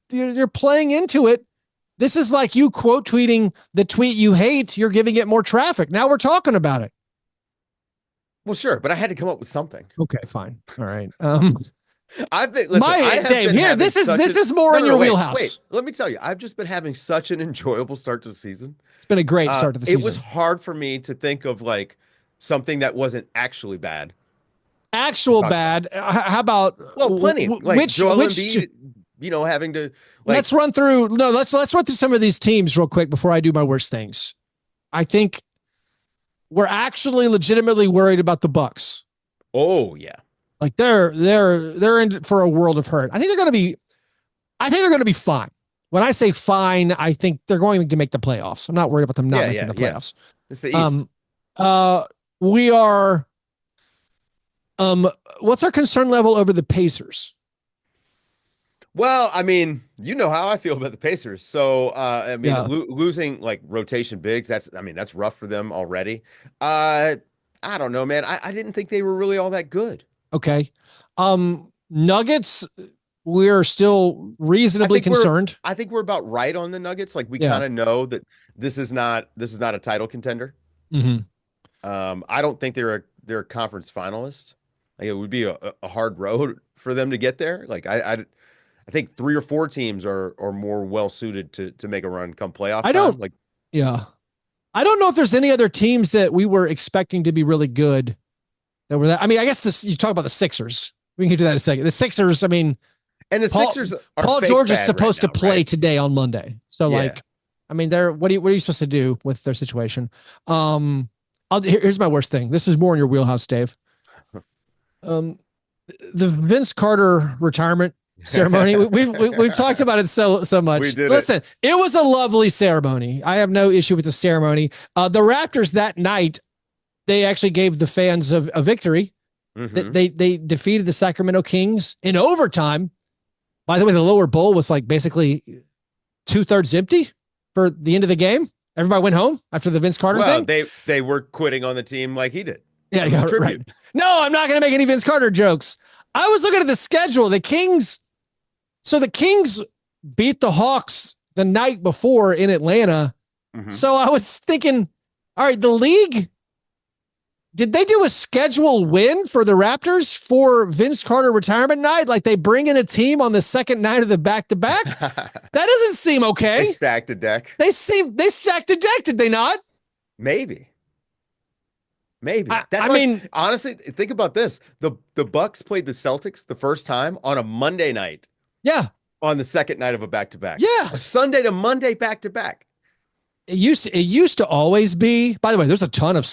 S1: it. This is like you quote tweeting the tweet you hate. You're giving it more traffic. Now we're talking about it.
S2: Well, sure, but I had to come up with something.
S1: Okay, fine. All right.
S2: Dave,
S1: here, this is more in your wheelhouse.
S2: Wait, let me tell you, I've just been having such an enjoyable start to the season.
S1: It's been a great start to the season.
S2: It was hard for me to think of like something that wasn't actually bad.
S1: Bad. How about
S2: plenty. Like Joel Embiid, having to. Like,
S1: let's run through some of these teams real quick before I do my worst things. I think we're actually legitimately worried about the Bucks.
S2: Oh yeah.
S1: Like they're in for a world of hurt. I think they're going to be fine. When I say fine, I think they're going to make the playoffs. I'm not worried about them not making the playoffs.
S2: It's the East.
S1: We are. What's our concern level over the Pacers?
S2: Well, I mean, you know how I feel about the Pacers. So, losing like rotation bigs, that's rough for them already. I don't know, man. I didn't think they were really all that good.
S1: Okay. Nuggets, we're still reasonably concerned.
S2: I think we're about right on the Nuggets. Like we kind of know that this is not a title contender.
S1: Mm-hmm.
S2: I don't think they're a conference finalist. Like it would be a hard road for them to get there. Like I think 3 or 4 teams are more well suited to make a run come playoff time.
S1: I don't know if there's any other teams that we were expecting to be really good that were that. I mean, I guess you talk about the Sixers. We can get to that in a second. The Sixers, I mean,
S2: and the Sixers are
S1: Paul George is supposed to play today on Monday. So what are you supposed to do with their situation? Here's my worst thing. This is more in your wheelhouse, Dave. The Vince Carter retirement ceremony. We've talked about it so much. Listen, it was a lovely ceremony. I have no issue with the ceremony. The Raptors that night, they actually gave the fans a victory. Mm-hmm. They defeated the Sacramento Kings in overtime. By the way, the lower bowl was like basically 2/3 empty. for the end of the game? Everybody went home after the Vince Carter thing?
S2: Well, they were quitting on the team like he did.
S1: Yeah, right. No, I'm not going to make any Vince Carter jokes. I was looking at the schedule. The Kings beat the Hawks the night before in Atlanta. Mm-hmm. So I was thinking, all right, the league, did they do a schedule win for the Raptors for Vince Carter retirement night? Like they bring in a team on the second night of the back-to-back? That doesn't seem okay.
S2: They stacked a deck.
S1: They stacked a deck, did they not?
S2: Maybe.
S1: I mean,
S2: honestly, think about this. The Bucks played the Celtics the first time on a Monday night.
S1: Yeah.
S2: On the second night of a back-to-back.
S1: Yeah.
S2: A Sunday to Monday back-to-back.
S1: It used to always be, by the way, there's a ton of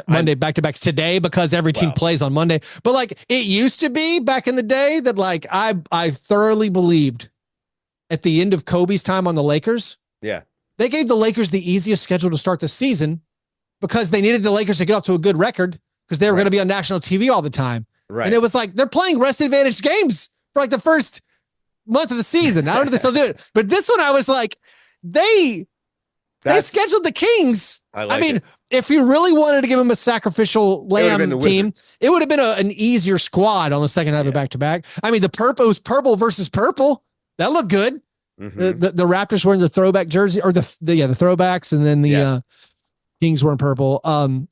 S1: Monday back-to-backs today because every team plays on Monday. But like it used to be back in the day that like I thoroughly believed at the end of Kobe's time on the Lakers.
S2: Yeah.
S1: They gave the Lakers the easiest schedule to start the season because they needed the Lakers to get off to a good record because they were going to be on national TV all the time.
S2: Right.
S1: And it was like they're playing rest advantage games for like the first month of the season. I don't know if they still do it. But this one I was like, they scheduled the Kings. I mean, if you really wanted to give them a sacrificial lamb team, it would have been an easier squad on the second night of a back-to-back. I mean, it was purple versus purple. That looked good. Mm-hmm. The Raptors wearing the throwback jersey or the throwbacks, and then the Kings wearing purple.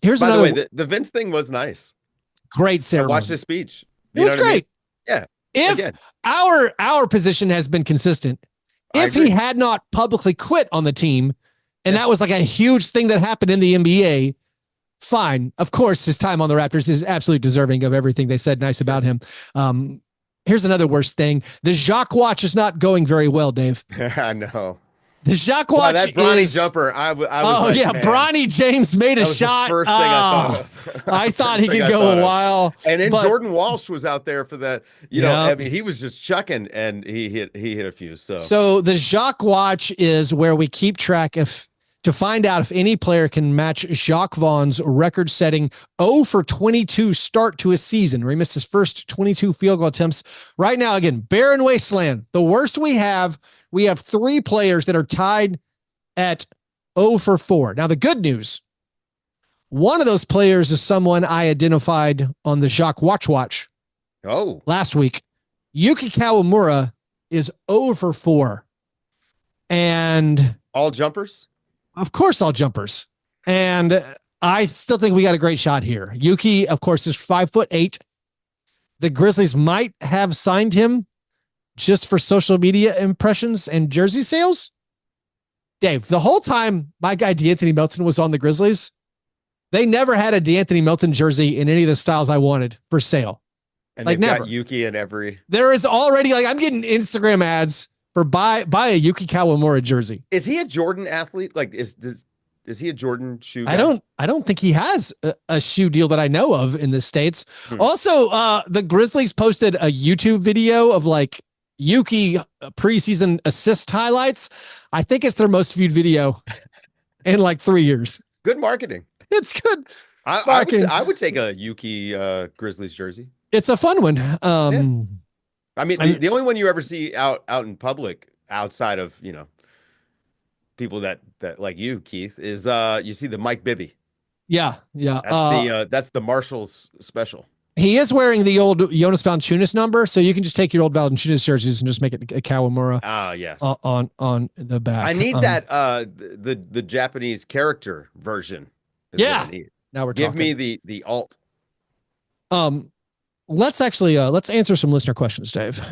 S1: Here's
S2: By
S1: another.
S2: the way, the Vince thing was nice.
S1: Great ceremony.
S2: I watched his speech.
S1: It was great.
S2: I mean?
S1: If
S2: Yeah.
S1: our position has been consistent, if he had not publicly quit on the team, and that was like a huge thing that happened in the NBA, fine. Of course, his time on the Raptors is absolutely deserving of everything they said nice about him. Here's another worst thing. The Jacques watch is not going very well, Dave.
S2: I know.
S1: The Jacques watch
S2: that Bronny jumper. I was man,
S1: Bronny James made a shot.
S2: The first thing I thought of.
S1: I thought he could go a while.
S2: And then Jordan Walsh was out there for that. I mean, he was just chucking, and he hit a few. So
S1: the Jacques watch is where we keep track to find out if any player can match Jacques Vaughn's record-setting 0 for 22 start to a season, where he missed his first 22 field goal attempts. Right now, again, barren wasteland. The worst we have 3 players that are tied at 0 for 4. Now, the good news, one of those players is someone I identified on the Jacques Watch last week. Yuki Kawamura is 0 for 4. And
S2: all jumpers?
S1: Of course, all jumpers. And I still think we got a great shot here. Yuki, of course, is 5'8". The Grizzlies might have signed him just for social media impressions and jersey sales. Dave, the whole time my guy D'Anthony Melton was on the Grizzlies, they never had a D'Anthony Melton jersey in any of the styles I wanted for sale.
S2: And like never. Got Yuki in every.
S1: There is already I'm getting Instagram ads for buy a Yuki Kawamura jersey.
S2: Is he a Jordan athlete? Like is he a Jordan shoe guy?
S1: I don't think he has a shoe deal that I know of in the States. Also, the Grizzlies posted a YouTube video of like Yuki preseason assist highlights. I think it's their most viewed video in like 3 years.
S2: Good marketing.
S1: It's good.
S2: I would take a Yuki Grizzlies jersey.
S1: It's a fun one.
S2: I mean, the only one you ever see out in public outside of, people that like you, Keith, is you see the Mike Bibby.
S1: Yeah.
S2: That's the Marshall's special.
S1: He is wearing the old Jonas Valanciunas number, so you can just take your old Valanciunas jerseys and just make it a Kawamura.
S2: Yes.
S1: On the back.
S2: I need that the Japanese character version.
S1: Yeah. Now we're talking.
S2: Give me the alt.
S1: Let's answer some listener questions, Dave.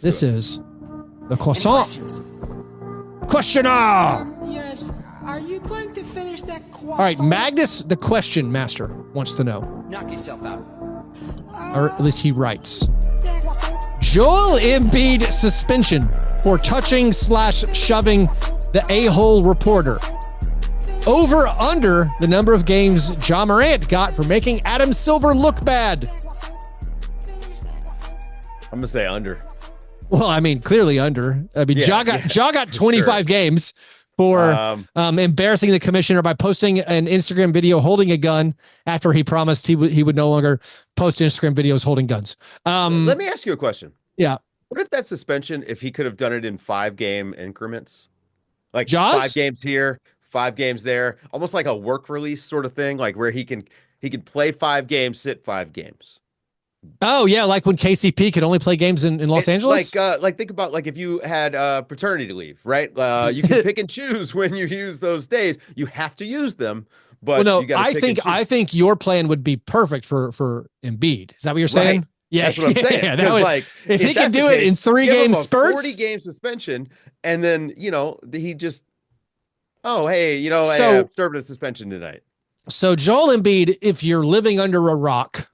S1: This is the croissant questioner.
S3: Yes. Are you going to finish that croissant?
S1: All right, Magnus, the question master, wants to know.
S3: Knock yourself out.
S1: Or at least he writes. Joel Embiid suspension for touching/shoving the a-hole reporter. Over under the number of games Ja Morant got for making Adam Silver look bad.
S2: I'm gonna say under.
S1: Well, I mean, clearly under. I mean, Ja got 25 games for embarrassing the commissioner by posting an Instagram video holding a gun after he promised he would no longer post Instagram videos holding guns.
S2: Let me ask you a question.
S1: Yeah.
S2: What if that suspension, if he could have done it in 5-game increments? Like
S1: Jaws?
S2: 5 games here, 5 games there, almost like a work release sort of thing, like where he can play 5 games, sit 5 games.
S1: Oh yeah, like when KCP could only play games in Los Angeles.
S2: Like think about like if you had paternity leave, right? You can pick and choose when you use those days. You have to use them, but
S1: well, no,
S2: you got to pick and choose.
S1: I think your plan would be perfect for Embiid. Is that what you're saying?
S2: Right.
S1: Yeah,
S2: that's what I'm saying.
S1: Yeah, that would,
S2: like
S1: if he can do it in 3-game spurts,
S2: 40-game suspension, and then he just, hey,
S1: So-
S2: I served a suspension tonight.
S1: So Joel Embiid, if you're living under a rock,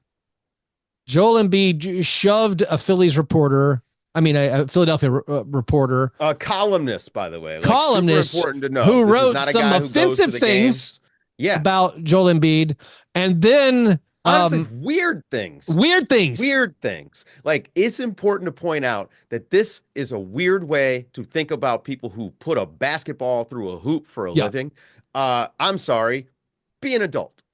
S1: Joel Embiid shoved a Phillies reporter. I mean, a Philadelphia reporter,
S2: A columnist, by the way,
S1: columnist
S2: super important to know,
S1: who
S2: This is
S1: wrote
S2: not a
S1: some
S2: guy who goes to
S1: offensive
S2: the
S1: things
S2: games.
S1: about Joel Embiid, and then
S2: Honestly, weird things. Like, it's important to point out that this is a weird way to think about people who put a basketball through a hoop for a living. I'm sorry. Be an adult.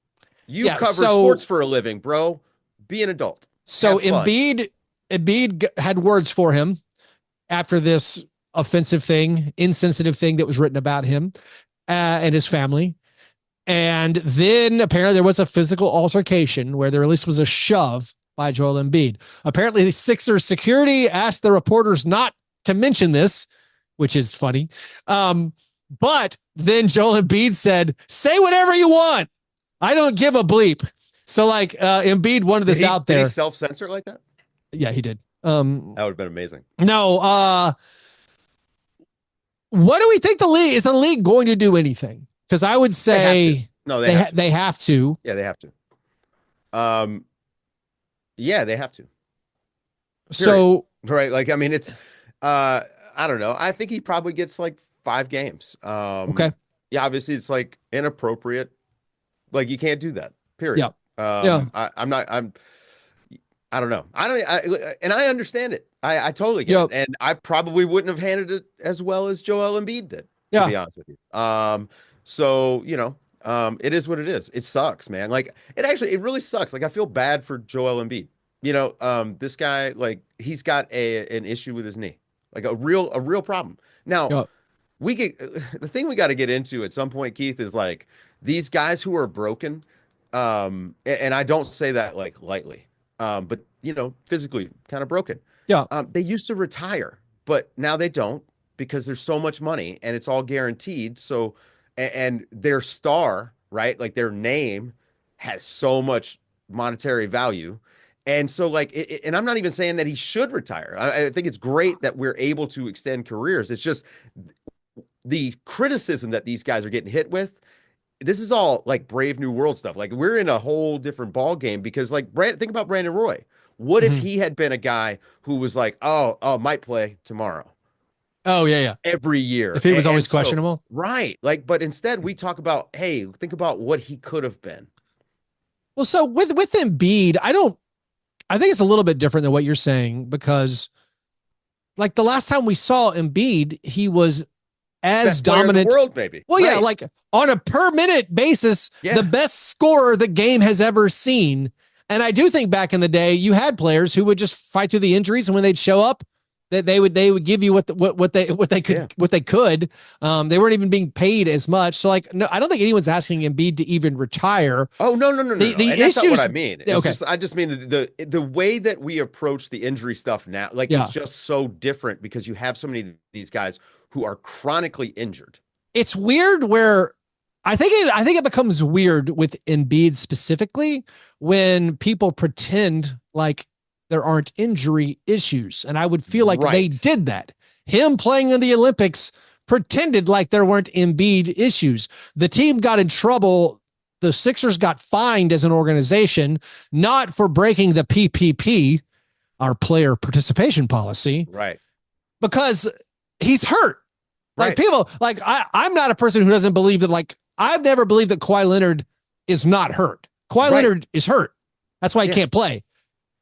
S2: You cover sports for a living, bro. Be an adult.
S1: So Embiid had words for him after this offensive thing, insensitive thing that was written about him and his family. And then apparently there was a physical altercation where there at least was a shove by Joel Embiid. Apparently the Sixers security asked the reporters not to mention this, which is funny. But then Joel Embiid said, say whatever you want. I don't give a bleep. So like Embiid wanted this out there.
S2: Did he self-censor like that?
S1: Yeah, he did.
S2: That would have been amazing.
S1: No. What do we think is the league going to do anything? Because I would say they have to.
S2: Yeah, they have to. Yeah, they have to.
S1: So
S2: right, like I mean, it's I don't know. I think he probably gets like 5 games.
S1: Okay.
S2: Yeah, obviously it's like inappropriate. Like you can't do that. Period.
S1: Yeah.
S2: I don't know. And I understand it. I totally get it. And I probably wouldn't have handled it as well as Joel Embiid did, to be honest with you. So, it is what it is. It sucks, man. Like it really sucks. Like I feel bad for Joel Embiid. This guy, like he's got an issue with his knee, like a real problem. Now, the thing we got to get into at some point, Keith, is like these guys who are broken. And I don't say that like lightly, but physically kind of broken.
S1: Yeah.
S2: They used to retire, but now they don't because there's so much money and it's all guaranteed. So, and their star, right? Like their name has so much monetary value. And so like, and I'm not even saying that he should retire. I think it's great that we're able to extend careers. It's just the criticism that these guys are getting hit with. This is all like Brave New World stuff. Like we're in a whole different ball game because like think about Brandon Roy. What if he had been a guy who was like, oh, might play tomorrow.
S1: Oh yeah.
S2: Every year.
S1: If he was always questionable.
S2: Right. Like, but instead we talk about, hey, think about what he could have been.
S1: Well, so with Embiid, I think it's a little bit different than what you're saying because like the last time we saw Embiid, he was as
S2: best player
S1: dominant
S2: in the world, maybe.
S1: Well, yeah, like on a per minute basis, the best scorer the game has ever seen. And I do think back in the day, you had players who would just fight through the injuries, and when they'd show up, that they would give you what they could. They weren't even being paid as much. So like, no, I don't think anyone's asking Embiid to even retire.
S2: Oh no. The
S1: issues,
S2: that's not what I mean.
S1: Okay.
S2: I just mean the way that we approach the injury stuff now, like it's just so different because you have so many of these guys who are chronically injured.
S1: It's weird where I think it becomes weird with Embiid specifically when people pretend like there aren't injury issues. And I would feel like they did that. Him playing in the Olympics pretended like there weren't Embiid issues. The team got in trouble. The Sixers got fined as an organization, not for breaking the PPP, our player participation policy.
S2: Right.
S1: Because he's hurt. Like people, like I'm not a person who doesn't believe that, like, I've never believed that Kawhi Leonard is not hurt. Kawhi Leonard is hurt. That's why he can't play.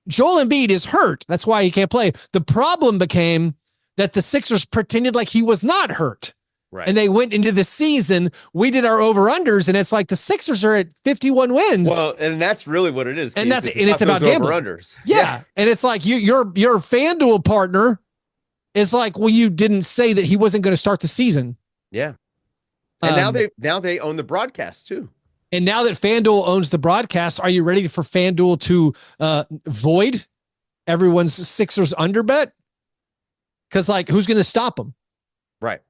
S1: Joel Embiid is hurt. That's why he can't play. The problem became that the Sixers pretended like he was not hurt.
S2: Right.
S1: And they went into the season. We did our over-unders, and it's like the Sixers are at 51 wins.
S2: Well, and that's really what it is.
S1: And it's about gambling.
S2: Over-unders.
S1: Yeah. And it's like your FanDuel partner is like, well, you didn't say that he wasn't going to start the season.
S2: Yeah. And now they own the broadcast too.
S1: And now that FanDuel owns the broadcast, are you ready for FanDuel to void everyone's Sixers under bet? Because like, who's going to stop them?
S2: Right.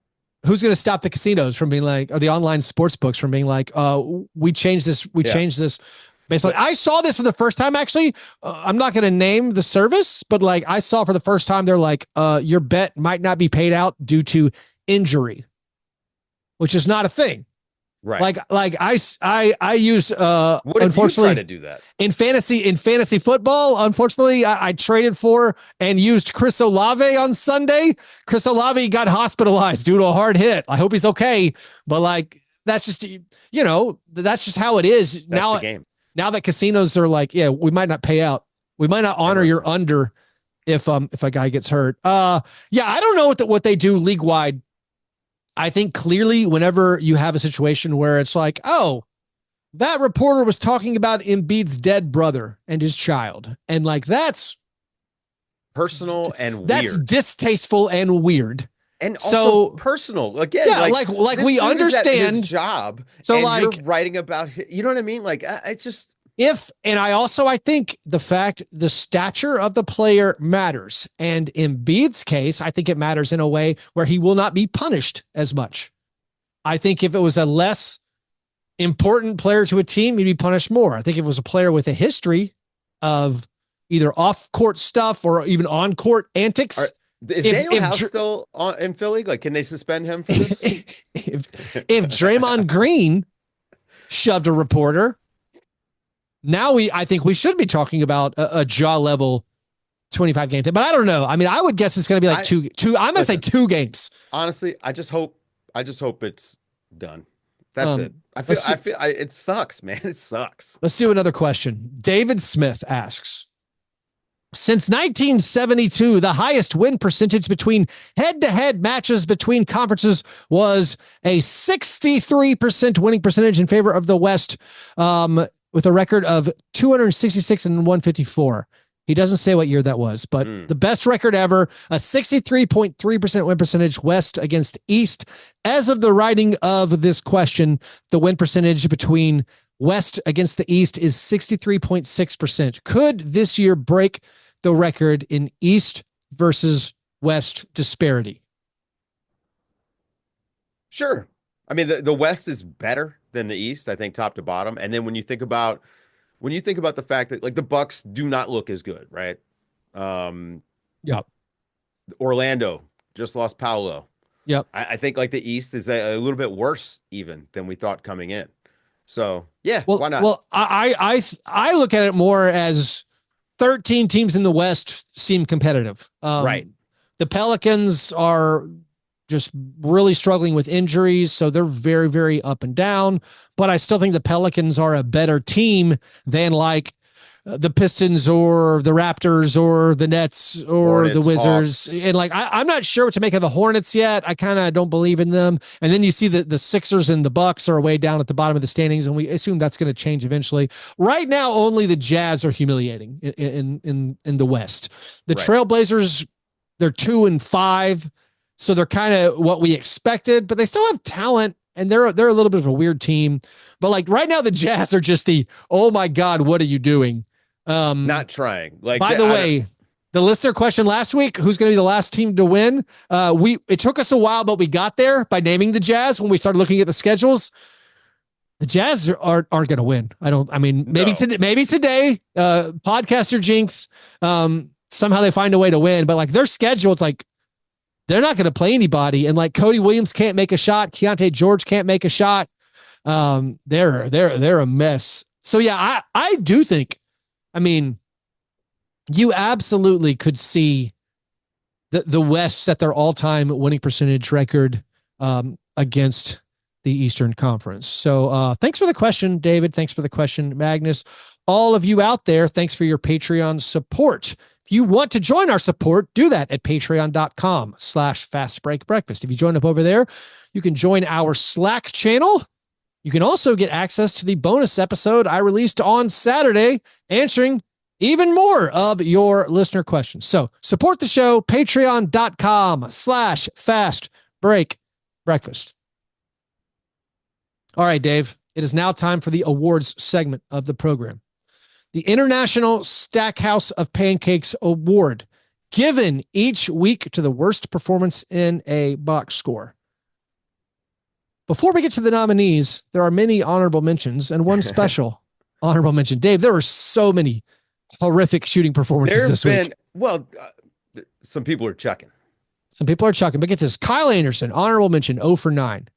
S1: Who's going to stop the casinos from being like, or the online sports books from being like, we changed this. We changed this. Basically, I saw this for the first time. Actually, I'm not going to name the service, but like I saw for the first time, they're like, your bet might not be paid out due to injury, which is not a thing.
S2: Right.
S1: Like I use
S2: what if
S1: unfortunately
S2: you try to do that
S1: in fantasy football. Unfortunately, I traded for and used Chris Olave on Sunday. Chris Olave got hospitalized due to a hard hit. I hope he's okay, but like that's just that's just how it is.
S2: That's
S1: now.
S2: The game.
S1: Now that casinos are like, yeah, we might not pay out. We might not honor your under if a guy gets hurt. I don't know what they do league wide. I think clearly whenever you have a situation where it's like, oh, that reporter was talking about Embiid's dead brother and his child. And like, that's
S2: personal and
S1: that's
S2: weird.
S1: Distasteful and weird.
S2: And also personal again.
S1: Yeah, like we understand
S2: his job.
S1: So
S2: and
S1: like
S2: you're writing about, you know what I mean? Like it's just,
S1: I think the fact the stature of the player matters. And in Embiid's case, I think it matters in a way where he will not be punished as much. I think if it was a less important player to a team, he'd be punished more. I think if it was a player with a history of either off-court stuff or even on-court antics.
S2: Is Daniel House still in Philly? Like, can they suspend him for this?
S1: if Draymond Green shoved a reporter, now I think we should be talking about a jaw level 25 game thing, but I don't know. I mean, I would guess it's going to be like two. I'm going to say 2 games.
S2: Honestly, I just hope it's done. That's it. I feel it sucks, man. It sucks.
S1: Let's do another question. David Smith asks, since 1972, the highest win percentage between head-to-head matches between conferences was a 63% winning percentage in favor of the West, with a record of 266 and 154. He doesn't say what year that was, but the best record ever, a 63.3% win percentage West against East. As of the writing of this question, the win percentage between West against the East is 63.6%. Could this year break the record in East versus West disparity?
S2: Sure. I mean, the West is better than the East, I think, top to bottom. And then when you think about the fact that like the Bucks do not look as good, right?
S1: Yep.
S2: Orlando just lost Paolo.
S1: Yep.
S2: I think like the East is a little bit worse even than we thought coming in. So yeah,
S1: well,
S2: why not?
S1: Well, I look at it more as 13 teams in the West seem competitive.
S2: Right.
S1: The Pelicans are just really struggling with injuries, so they're very, very up and down. But I still think the Pelicans are a better team than like the Pistons or the Raptors or the Nets or
S2: Hornets,
S1: the Wizards.
S2: Hawks.
S1: And like, I'm not sure what to make of the Hornets yet. I kind of don't believe in them. And then you see the Sixers and the Bucks are way down at the bottom of the standings, and we assume that's going to change eventually. Right now, only the Jazz are humiliating in the West. The
S2: Right.
S1: Trailblazers, they're 2-5. So they're kind of what we expected, but they still have talent, and they're a little bit of a weird team. But like right now, the Jazz are just oh my God, what are you doing?
S2: Not trying. Like,
S1: by the way, the listener question last week, who's going to be the last team to win? It took us a while, but we got there by naming the Jazz when we started looking at the schedules. The Jazz aren't going to win. Maybe today, podcaster jinx, somehow they find a way to win, but like their schedule, it's like, they're not going to play anybody. And like Cody Williams can't make a shot. Keontae George can't make a shot. They're a mess. So yeah, I do think, you absolutely could see the West set their all-time winning percentage record against the Eastern Conference. So thanks for the question, David. Thanks for the question, Magnus. All of you out there, thanks for your Patreon support. If you want to join our support, do that at patreon.com/fastbreakbreakfast. If you join up over there, you can join our Slack channel. You can also get access to the bonus episode I released on Saturday, answering even more of your listener questions. So support the show, patreon.com/fastbreakbreakfast. All right, Dave. It is now time for the awards segment of the program. The International Stackhouse of Pancakes Award, given each week to the worst performance in a box score. Before we get to the nominees, there are many honorable mentions and one special honorable mention. Dave, there were so many horrific shooting performances this week.
S2: Well, some people are chucking.
S1: Some people are chucking, but get this. Kyle Anderson, honorable mention, 0 for 9.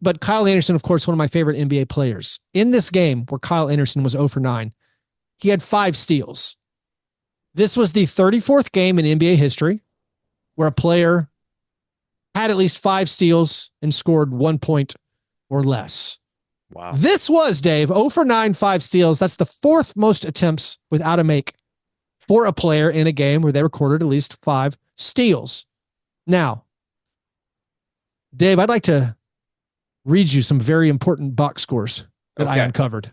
S1: But Kyle Anderson, of course, one of my favorite NBA players. In this game where Kyle Anderson was 0 for 9, he had 5 steals. This was the 34th game in NBA history where a player had at least 5 steals and scored 1 point or less.
S2: Wow.
S1: This was, Dave, 0 for 9, 5 steals. That's the 4th most attempts without a make for a player in a game where they recorded at least 5 steals. Now, Dave, I'd like to read you some very important box scores that I uncovered.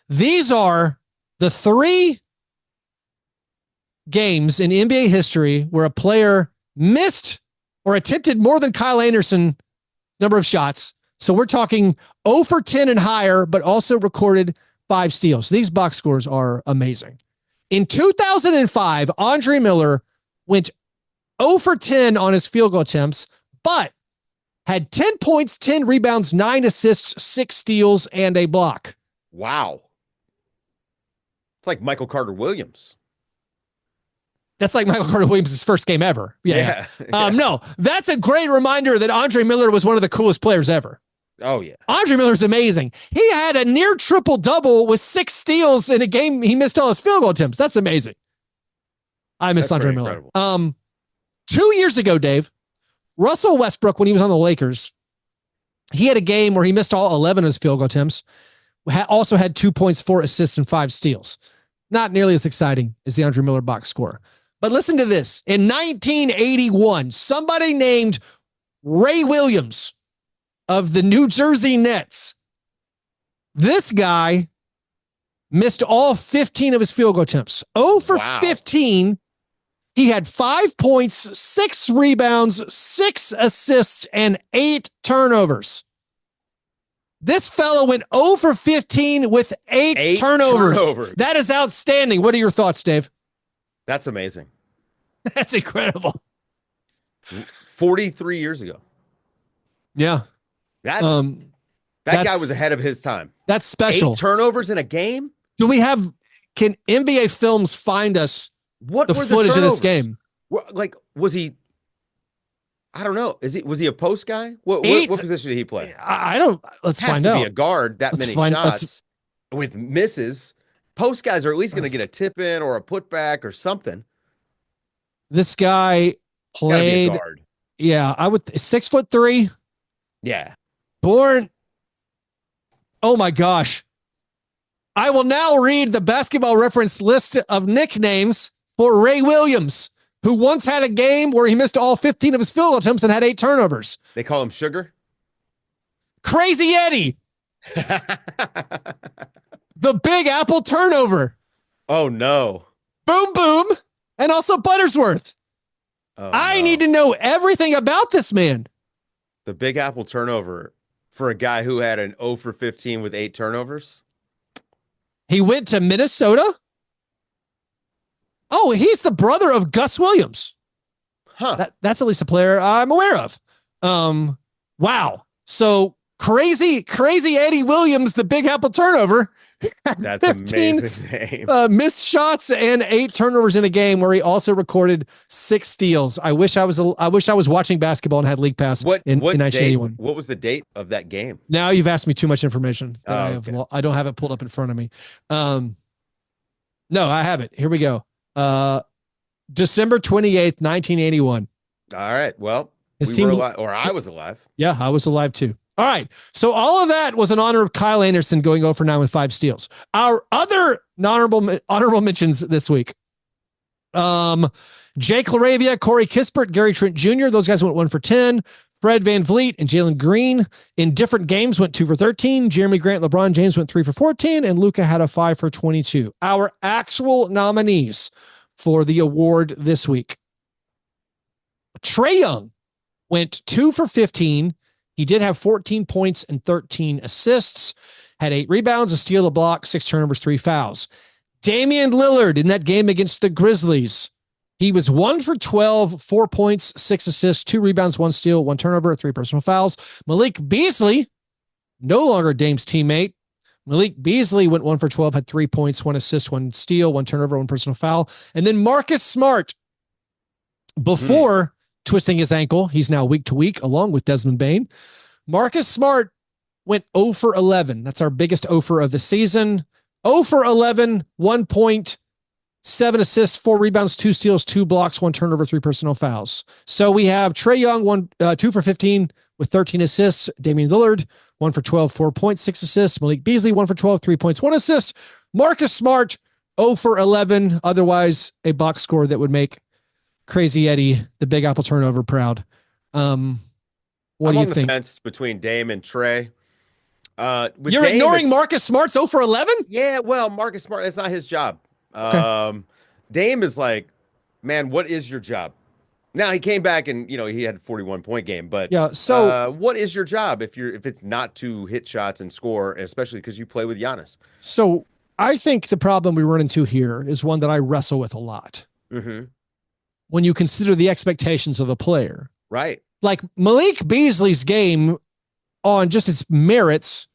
S1: These are the 3 games in NBA history where a player missed or attempted more than Kyle Anderson number of shots. So we're talking 0 for 10 and higher, but also recorded 5 steals. These box scores are amazing. In 2005, Andre Miller went 0 for 10 on his field goal attempts, but had 10 points, 10 rebounds, 9 assists, 6 steals, and a block.
S2: Wow. It's like Michael Carter Williams.
S1: That's like Michael Carter Williams' first game ever. Yeah. No, that's a great reminder that Andre Miller was one of the coolest players ever.
S2: Oh, yeah.
S1: Andre Miller's amazing. He had a near triple-double with 6 steals in a game he missed all his field goal attempts. That's amazing. I miss Andre Miller. Incredible. 2 years ago, Dave, Russell Westbrook, when he was on the Lakers, he had a game where he missed all 11 of his field goal attempts, also had 2 points, 4 assists, and 5 steals. Not nearly as exciting as the Andre Miller box score. But listen to this. In 1981, somebody named Ray Williams of the New Jersey Nets, this guy missed all 15 of his field goal attempts. 0 for 15. He had 5 points, 6 rebounds, 6 assists, and 8 turnovers. This fellow went 0 for 15 with 8 turnovers. That is outstanding. What are your thoughts, Dave?
S2: That's amazing.
S1: That's incredible.
S2: 43 years ago.
S1: Yeah.
S2: That guy was ahead of his time.
S1: That's special.
S2: 8 turnovers in a game?
S1: Can NBA Films find us the footage of this game?
S2: Like, was he, I don't know. Was he a post guy? What position did he play?
S1: Let's find out.
S2: Has to be a guard, many shots with misses. Post guys are at least going to get a tip in or a putback or something.
S1: This guy played. Guard. Yeah, 6'3".
S2: Yeah.
S1: Born. Oh my gosh. I will now read the Basketball Reference list of nicknames for Ray Williams, who once had a game where he missed all 15 of his field goal attempts and had 8 turnovers.
S2: They call him Sugar?
S1: Crazy Eddie. The Big Apple Turnover.
S2: Oh, no.
S1: Boom, boom. And also Buttersworth. I need to know everything about this man.
S2: The Big Apple Turnover for a guy who had an 0 for 15 with 8 turnovers.
S1: He went to Minnesota. Oh, he's the brother of Gus Williams.
S2: Huh.
S1: That's at least a player I'm aware of. Wow. So crazy Eddie Williams, the Big Apple Turnover.
S2: That's 15 amazing.
S1: Missed shots and 8 turnovers in a game where he also recorded 6 steals. I wish I was watching basketball and had League Pass in 1981.
S2: What was the date of that game?
S1: Now you've asked me too much information. I don't have it pulled up in front of me. No, I have it. Here we go. December 28th, 1981.
S2: All right. Well, we were alive, or I was alive.
S1: Yeah, I was alive too. All right. So all of that was in honor of Kyle Anderson going 0 for 9 with 5 steals. Our other honorable mentions this week. Jake LaRavia, Corey Kispert, Gary Trent Jr. Those guys went 1 for 10. Fred VanVleet and Jalen Green in different games went 2 for 13. Jeremy Grant, LeBron James went 3 for 14, and Luka had a 5 for 22. Our actual nominees for the award this week. Trae Young went 2 for 15. He did have 14 points and 13 assists, had 8 rebounds, a steal, a block, 6 turnovers, 3 fouls. Damian Lillard in that game against the Grizzlies, he was 1 for 12, 4 points, 6 assists, 2 rebounds, 1 steal, 1 turnover, 3 personal fouls. Malik Beasley, no longer Dame's teammate. Malik Beasley went 1 for 12, had 3 points, 1 assist, 1 steal, 1 turnover, 1 personal foul. And then Marcus Smart, before twisting his ankle, he's now week to week, along with Desmond Bane. Marcus Smart went 0 for 11. That's our biggest 0 for of the season. 0 for 11, 1 point, 7 assists, 4 rebounds, 2 steals, 2 blocks, 1 turnover, 3 personal fouls. So we have Trae Young, 2 for 15 with 13 assists. Damian Lillard, 1 for 12, 4 points, 6 assists. Malik Beasley, 1 for 12, 3 points, 1 assist. Marcus Smart, 0 for 11. Otherwise, a box score that would make Crazy Eddie, the Big Apple turnover, proud. What
S2: I'm
S1: do you
S2: on the
S1: think?
S2: fence between Dame and Trae.
S1: You're
S2: Dame,
S1: ignoring Marcus Smart's 0 for 11?
S2: Yeah, well, Marcus Smart, it's not his job.
S1: Okay.
S2: Dame is like, man, what is your job? Now he came back and he had a 41-point game, but
S1: Yeah. So
S2: what is your job if it's not to hit shots and score, especially because you play with Giannis?
S1: So I think the problem we run into here is one that I wrestle with a lot.
S2: Mm-hmm.
S1: When you consider the expectations of the player,
S2: Right?
S1: like Malik Beasley's game on just its merits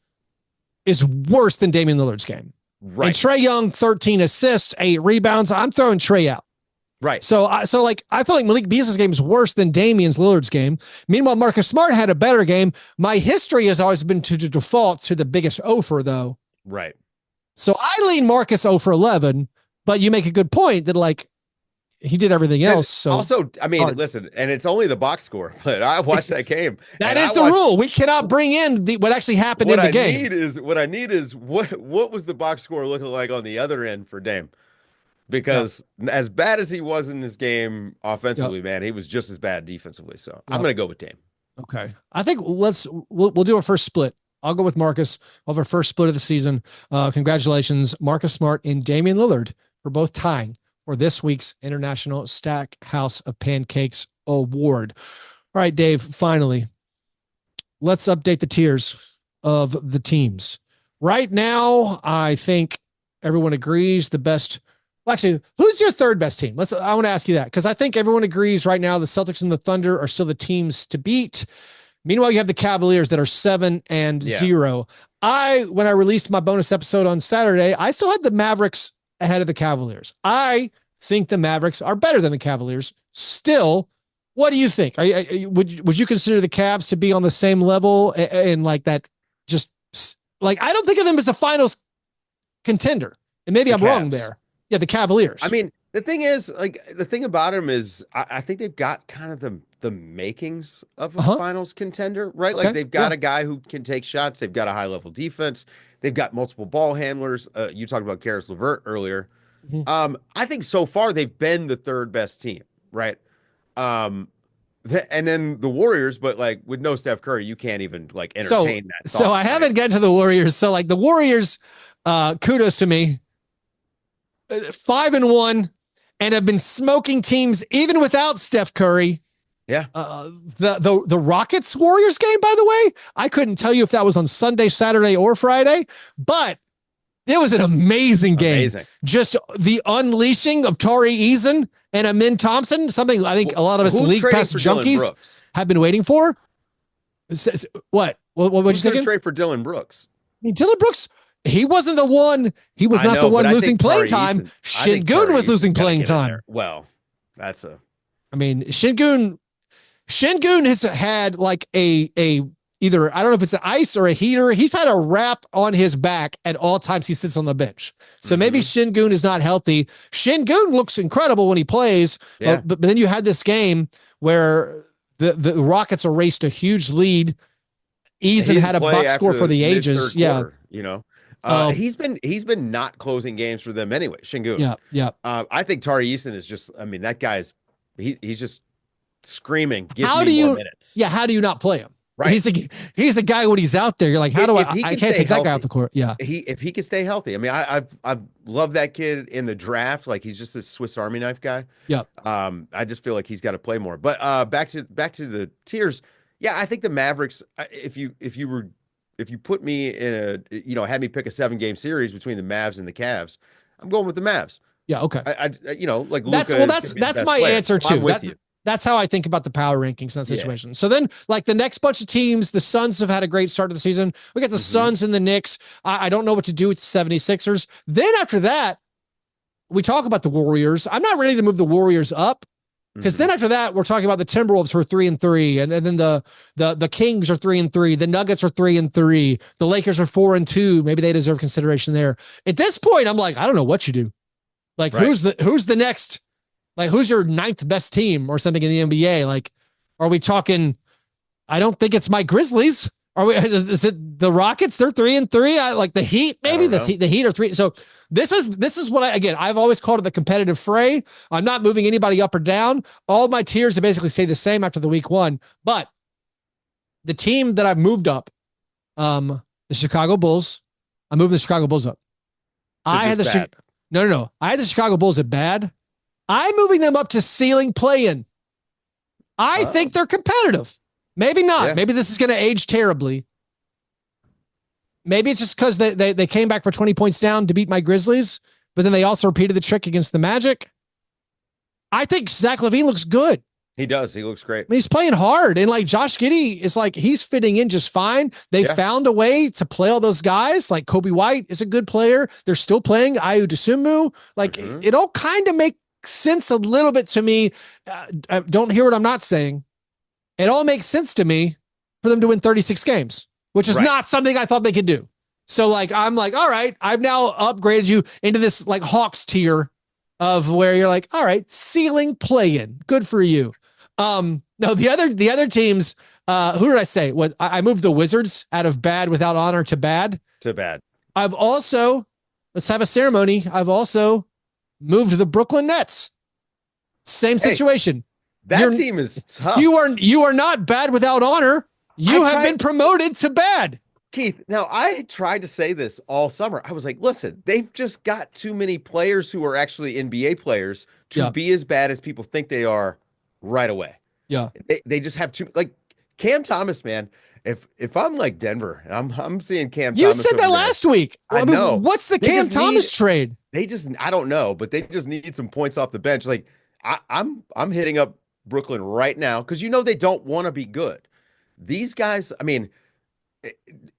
S1: is worse than Damian Lillard's game.
S2: Right.
S1: And Trae Young, 13 assists, 8 rebounds. I'm throwing Trae out.
S2: Right.
S1: So I feel like Malik Beasley's game is worse than Damian's Lillard's game. Meanwhile, Marcus Smart had a better game. My history has always been to default to the biggest offer, though.
S2: Right.
S1: So I lean Marcus 0 for 11, but you make a good point that he did everything else. So
S2: also, I mean,
S1: hard.
S2: listen, and it's only the box score, but I watched that game.
S1: That is the rule. We cannot bring in what actually happened in the game.
S2: What I need is what was the box score looking like on the other end for Dame? Because as bad as he was in this game offensively, man, he was just as bad defensively. So I'm going to go with Dame.
S1: Okay. I think we'll do our first split. I'll go with Marcus of our first split of the season. Congratulations, Marcus Smart and Damian Lillard for both tying for this week's International Stack House of Pancakes Award. All right, Dave, finally, let's update the tiers of the teams. Right now, I think everyone agrees the best. Well, actually, who's your third best team? I want to ask you that because I think everyone agrees right now the Celtics and the Thunder are still the teams to beat. Meanwhile, you have the Cavaliers that are 7-0. When I released my bonus episode on Saturday, I still had the Mavericks ahead of the Cavaliers. I think the Mavericks are better than the Cavaliers. Still, what do you think? Would you consider the Cavs to be on the same level and like that? Just like I don't think of them as a finals contender, and maybe I'm wrong there. Yeah, the Cavaliers.
S2: I mean, the thing is, the thing about them is, I think they've got kind of the makings of a finals contender, right? Like they've got a guy who can take shots. They've got a high level defense. They've got multiple ball handlers. You talked about Karis LeVert earlier. Mm-hmm. I think so far they've been the third best team, right? And then the Warriors, but with no Steph Curry, you can't even entertain that thought.
S1: So I haven't gotten to the Warriors. So the Warriors, kudos to me. 5-1 and have been smoking teams even without Steph Curry.
S2: Yeah.
S1: The Rockets Warriors game, by the way, I couldn't tell you if that was on Sunday, Saturday, or Friday, but it was an amazing game. Amazing. Just the unleashing of Tari Eason and Amin Thompson, something I think a lot of us League Pass junkies have been waiting for. What you say?
S2: Trade for Dylan Brooks.
S1: I mean, Dylan Brooks, he wasn't the one. He was not the one losing playing time. Şengün was losing playing time.
S2: Well, that's a.
S1: I mean, Şengün has had a either, I don't know if it's an ice or a heater. He's had a wrap on his back at all times he sits on the bench. So maybe Şengün is not healthy. Şengün looks incredible when he plays. Yeah. But then you had this game where the Rockets erased a huge lead. Eason had a box score for the ages. Yeah.
S2: Quarter, he's been not closing games for them anyway. Şengün.
S1: Yeah.
S2: I think Tari Eason is just, that guy's, he's just screaming. Give me more minutes.
S1: Yeah. How do you not play him?
S2: Right.
S1: He's a guy when he's out there. You're like, how do I can't take that guy off the court. Yeah.
S2: If he can stay healthy. I mean, I've loved that kid in the draft. He's just this Swiss Army knife guy.
S1: Yeah.
S2: I just feel like he's got to play more. But back to the tiers. Yeah, I think the Mavericks. If you put me in had me pick a 7-game series between the Mavs and the Cavs, I'm going with the Mavs.
S1: Yeah. Okay.
S2: Like
S1: that's
S2: Luka
S1: that's my answer
S2: so
S1: too.
S2: I'm with you.
S1: That's how I think about the power rankings in that situation. So then, like the next bunch of teams, the Suns have had a great start to the season. We got the Suns and the Knicks. I don't know what to do with the 76ers. Then after that, we talk about the Warriors. I'm not ready to move the Warriors up because then after that, we're talking about the Timberwolves who are 3-3, and then the Kings are 3-3. The Nuggets are 3-3. The Lakers are 4-2. Maybe they deserve consideration there. At this point, I'm like, I don't know what you do. Like who's the next? Like, who's your 9th best team or something in the NBA? Like, are we talking? I don't think it's my Grizzlies. Are we? Is it the Rockets? They're 3-3. Like the Heat, maybe the Heat are 3. So this is what I've always called it the competitive fray. I'm not moving anybody up or down. All my tiers have basically stayed the same after the week 1. But the team that I've moved up, the Chicago Bulls. I'm moving the Chicago Bulls up. I had the no. I had the Chicago Bulls at bad. I'm moving them up to ceiling play-in. I think they're competitive. Maybe not. Yeah. Maybe this is going to age terribly. Maybe it's just because they came back for 20 points down to beat my Grizzlies, but then they also repeated the trick against the Magic. I think Zach LaVine looks good.
S2: He does. He looks great.
S1: I mean, he's playing hard, and like Josh Giddey is like he's fitting in just fine. They found a way to play all those guys. Like Kobe White is a good player. They're still playing Ayu Dosunmu. Like it all kind of makes sense a little bit to me. Don't hear what I'm not saying. It all makes sense to me for them to win 36 games, which is not something I thought they could do. So like, I'm like, all right, I've now upgraded you into this like Hawks tier of where you're like, all right, ceiling play-in. Good for you. No, the other teams, who did I say? What I moved the Wizards out of bad without honor to bad.
S2: To bad.
S1: I've also, let's have a ceremony. I've also moved the Brooklyn Nets. Same situation.
S2: That team is tough.
S1: You are not bad without honor. You have been promoted to bad.
S2: Keith, now I tried to say this all summer. I was like, listen, they've just got too many players who are actually NBA players to be as bad as people think they are right away.
S1: Yeah.
S2: They just have too, like Cam Thomas, man. If I'm like Denver and I'm seeing Cam
S1: Thomas.
S2: You
S1: said that last week.
S2: I know.
S1: What's the Cam Thomas trade?
S2: I don't know, but they just need some points off the bench. Like I'm hitting up Brooklyn right now because they don't want to be good. These guys, I mean,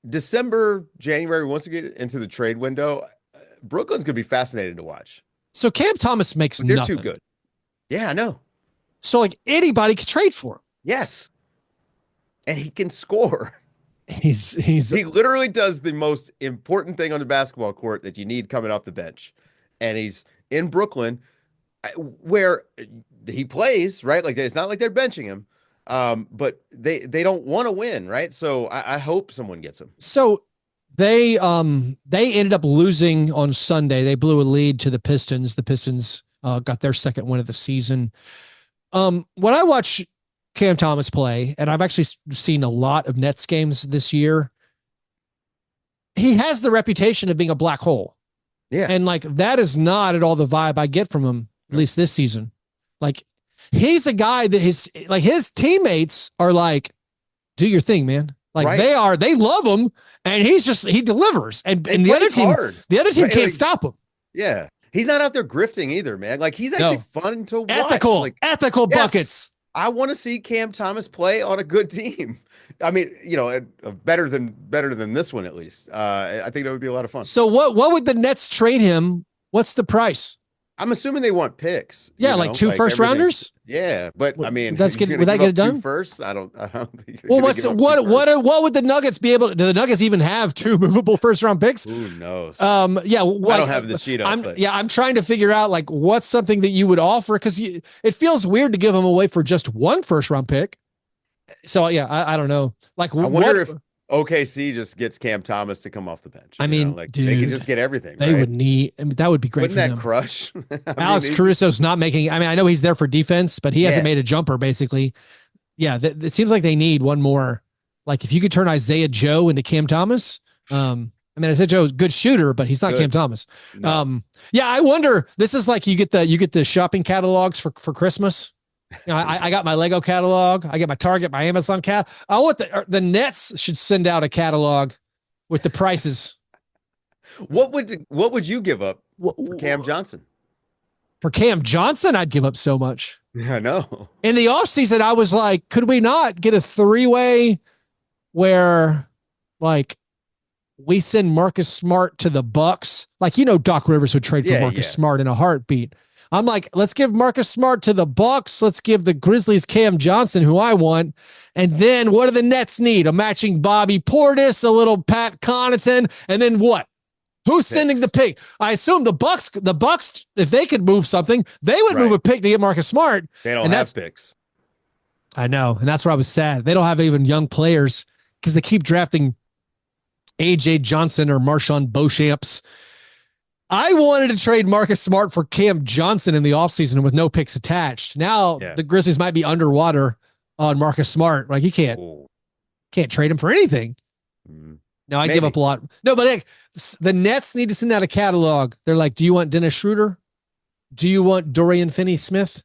S2: December, January, once you get into the trade window, Brooklyn's gonna be fascinating to watch.
S1: So Cam Thomas makes
S2: they're
S1: nothing.
S2: Too good. Yeah, I know.
S1: So like anybody could trade for him.
S2: Yes. And he can score.
S1: He
S2: literally does the most important thing on the basketball court that you need coming off the bench. And he's in Brooklyn where he plays, right? Like it's not like they're benching him. But they don't want to win, right? So I hope someone gets him.
S1: So they ended up losing on Sunday. They blew a lead to the Pistons. The Pistons got their second win of the season. When I watch Cam Thomas play, and I've actually seen a lot of Nets games this year, he has the reputation of being a black hole.
S2: Yeah.
S1: And like, that is not at all the vibe I get from him, at least this season. Like, he's a guy that his teammates are like, do your thing, man. Like they love him, and he delivers. And the other team can't stop him.
S2: Yeah. He's not out there grifting either, man. Like he's actually fun to watch.
S1: Ethical buckets.
S2: I want to see Cam Thomas play on a good team. I mean, better than this one, at least. I think that would be a lot of fun.
S1: So what would the Nets trade him? What's the price?
S2: I'm assuming they want picks.
S1: Yeah, like 2 first rounders.
S2: Yeah, but I mean,
S1: would that get it done
S2: first? I don't think.
S1: Well, what would the Nuggets be able to? Do the Nuggets even have 2 movable first round picks?
S2: Who knows?
S1: Yeah,
S2: I don't have the sheet up.
S1: I'm trying to figure out like what's something that you would offer because it feels weird to give them away for just 1 first round pick. So yeah, I don't know. Like,
S2: I wonder if OKC just gets Cam Thomas to come off the bench.
S1: I mean,
S2: dude, they could just get everything.
S1: They would need. I mean, that would be great.
S2: Wouldn't
S1: for
S2: that
S1: them.
S2: crush?
S1: Alex Caruso's not making. I mean, I know he's there for defense, but he hasn't made a jumper. Basically, yeah. It seems like they need one more. Like, if you could turn Isaiah Joe into Cam Thomas. I mean, Isaiah Joe's a good shooter, but he's not Cam Thomas. No. Yeah, I wonder. This is like you get the shopping catalogs for Christmas. You know, I got my Lego catalog. I get my Target, my Amazon catalog. I want the Nets should send out a catalog with the prices.
S2: What would you give up for Cam Johnson?
S1: For Cam Johnson, I'd give up so much.
S2: I know.
S1: In the offseason, I was like, could we not get a 3-way where like we send Marcus Smart to the Bucks? Like, Doc Rivers would trade for Marcus Smart in a heartbeat. I'm like, let's give Marcus Smart to the Bucks. Let's give the Grizzlies Cam Johnson, who I want. And then what do the Nets need? A matching Bobby Portis, a little Pat Connaughton, and then what? Who's sending the pick? I assume the Bucks, if they could move something, they would move a pick to get Marcus Smart.
S2: They don't have picks.
S1: I know. And that's where I was sad. They don't have even young players because they keep drafting AJ Johnson or Marshawn Beauchamps. I wanted to trade Marcus Smart for Cam Johnson in the offseason with no picks attached. Now the Grizzlies might be underwater on Marcus Smart. Like, you can't trade him for anything. No, I give up a lot. No, but the Nets need to send out a catalog. They're like, do you want Dennis Schroeder? Do you want Dorian Finney-Smith?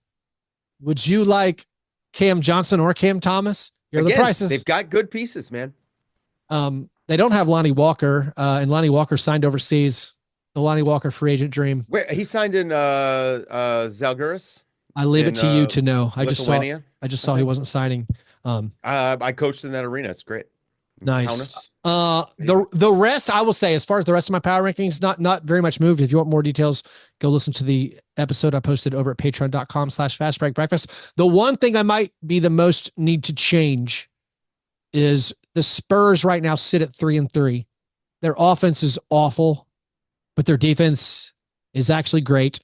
S1: Would you like Cam Johnson or Cam Thomas? Here are the prices.
S2: They've got good pieces, man.
S1: They don't have Lonnie Walker, and Lonnie Walker signed overseas. The Lonnie Walker free agent dream.
S2: Wait, he signed in Zalgiris?
S1: I leave it to you to know. I just saw he wasn't signing.
S2: I coached in that arena. It's great.
S1: Nice. The rest, I will say, as far as the rest of my power rankings, not very much moved. If you want more details, go listen to the episode I posted over at patreon.com/Fastbreak Breakfast. The one thing I might be the most need to change is the Spurs right now sit at 3-3. Their offense is awful, but their defense is actually great.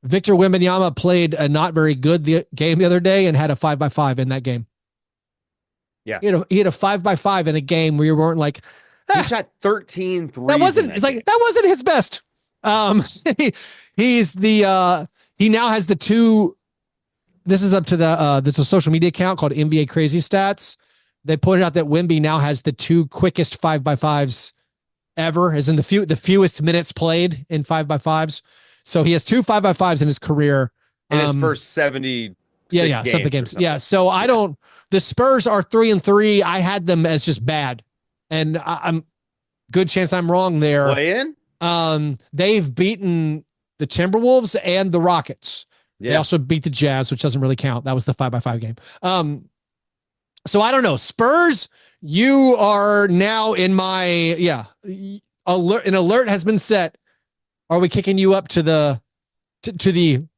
S1: Victor Wembanyama played a not very good game the other day and had a 5x5 in that game.
S2: Yeah.
S1: He had a 5x5 in a game where you weren't like,
S2: he shot 13 threes.
S1: That wasn't his best. He now has the two. This is up to there's a social media account called NBA Crazy Stats. They pointed out that Wemby now has the two quickest 5x5s ever, as in the fewest minutes played in 5x5s. So he has two 5x5s in his career.
S2: In his first 70.
S1: Something games. Yeah. So the Spurs are 3-3. I had them as just bad. And I'm good chance I'm wrong there.
S2: Play in?
S1: They've beaten the Timberwolves and the Rockets. Yeah. They also beat the Jazz, which doesn't really count. That was the 5x5 game. So I don't know. Spurs, you are now in my, alert. An alert has been set. Are we kicking you up to the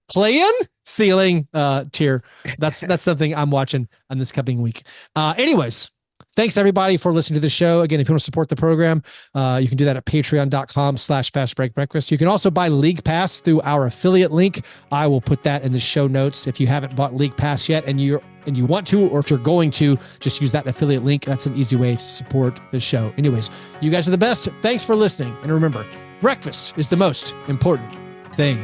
S1: play-in ceiling tier? That's something I'm watching on this coming week. Anyways, thanks everybody for listening to the show. Again, if you want to support the program, you can do that at patreon.com/fastbreakbreakfast. You can also buy League Pass through our affiliate link. I will put that in the show notes. If you haven't bought League Pass yet and you want to, or if you're going to, just use that affiliate link. That's an easy way to support the show. Anyways, you guys are the best. Thanks for listening. And remember, breakfast is the most important thing.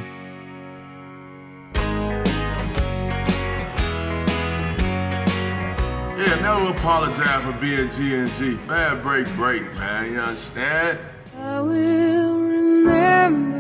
S4: Yeah, never apologize for being G&G. Fastbreak break, man. You understand?
S5: I will remember.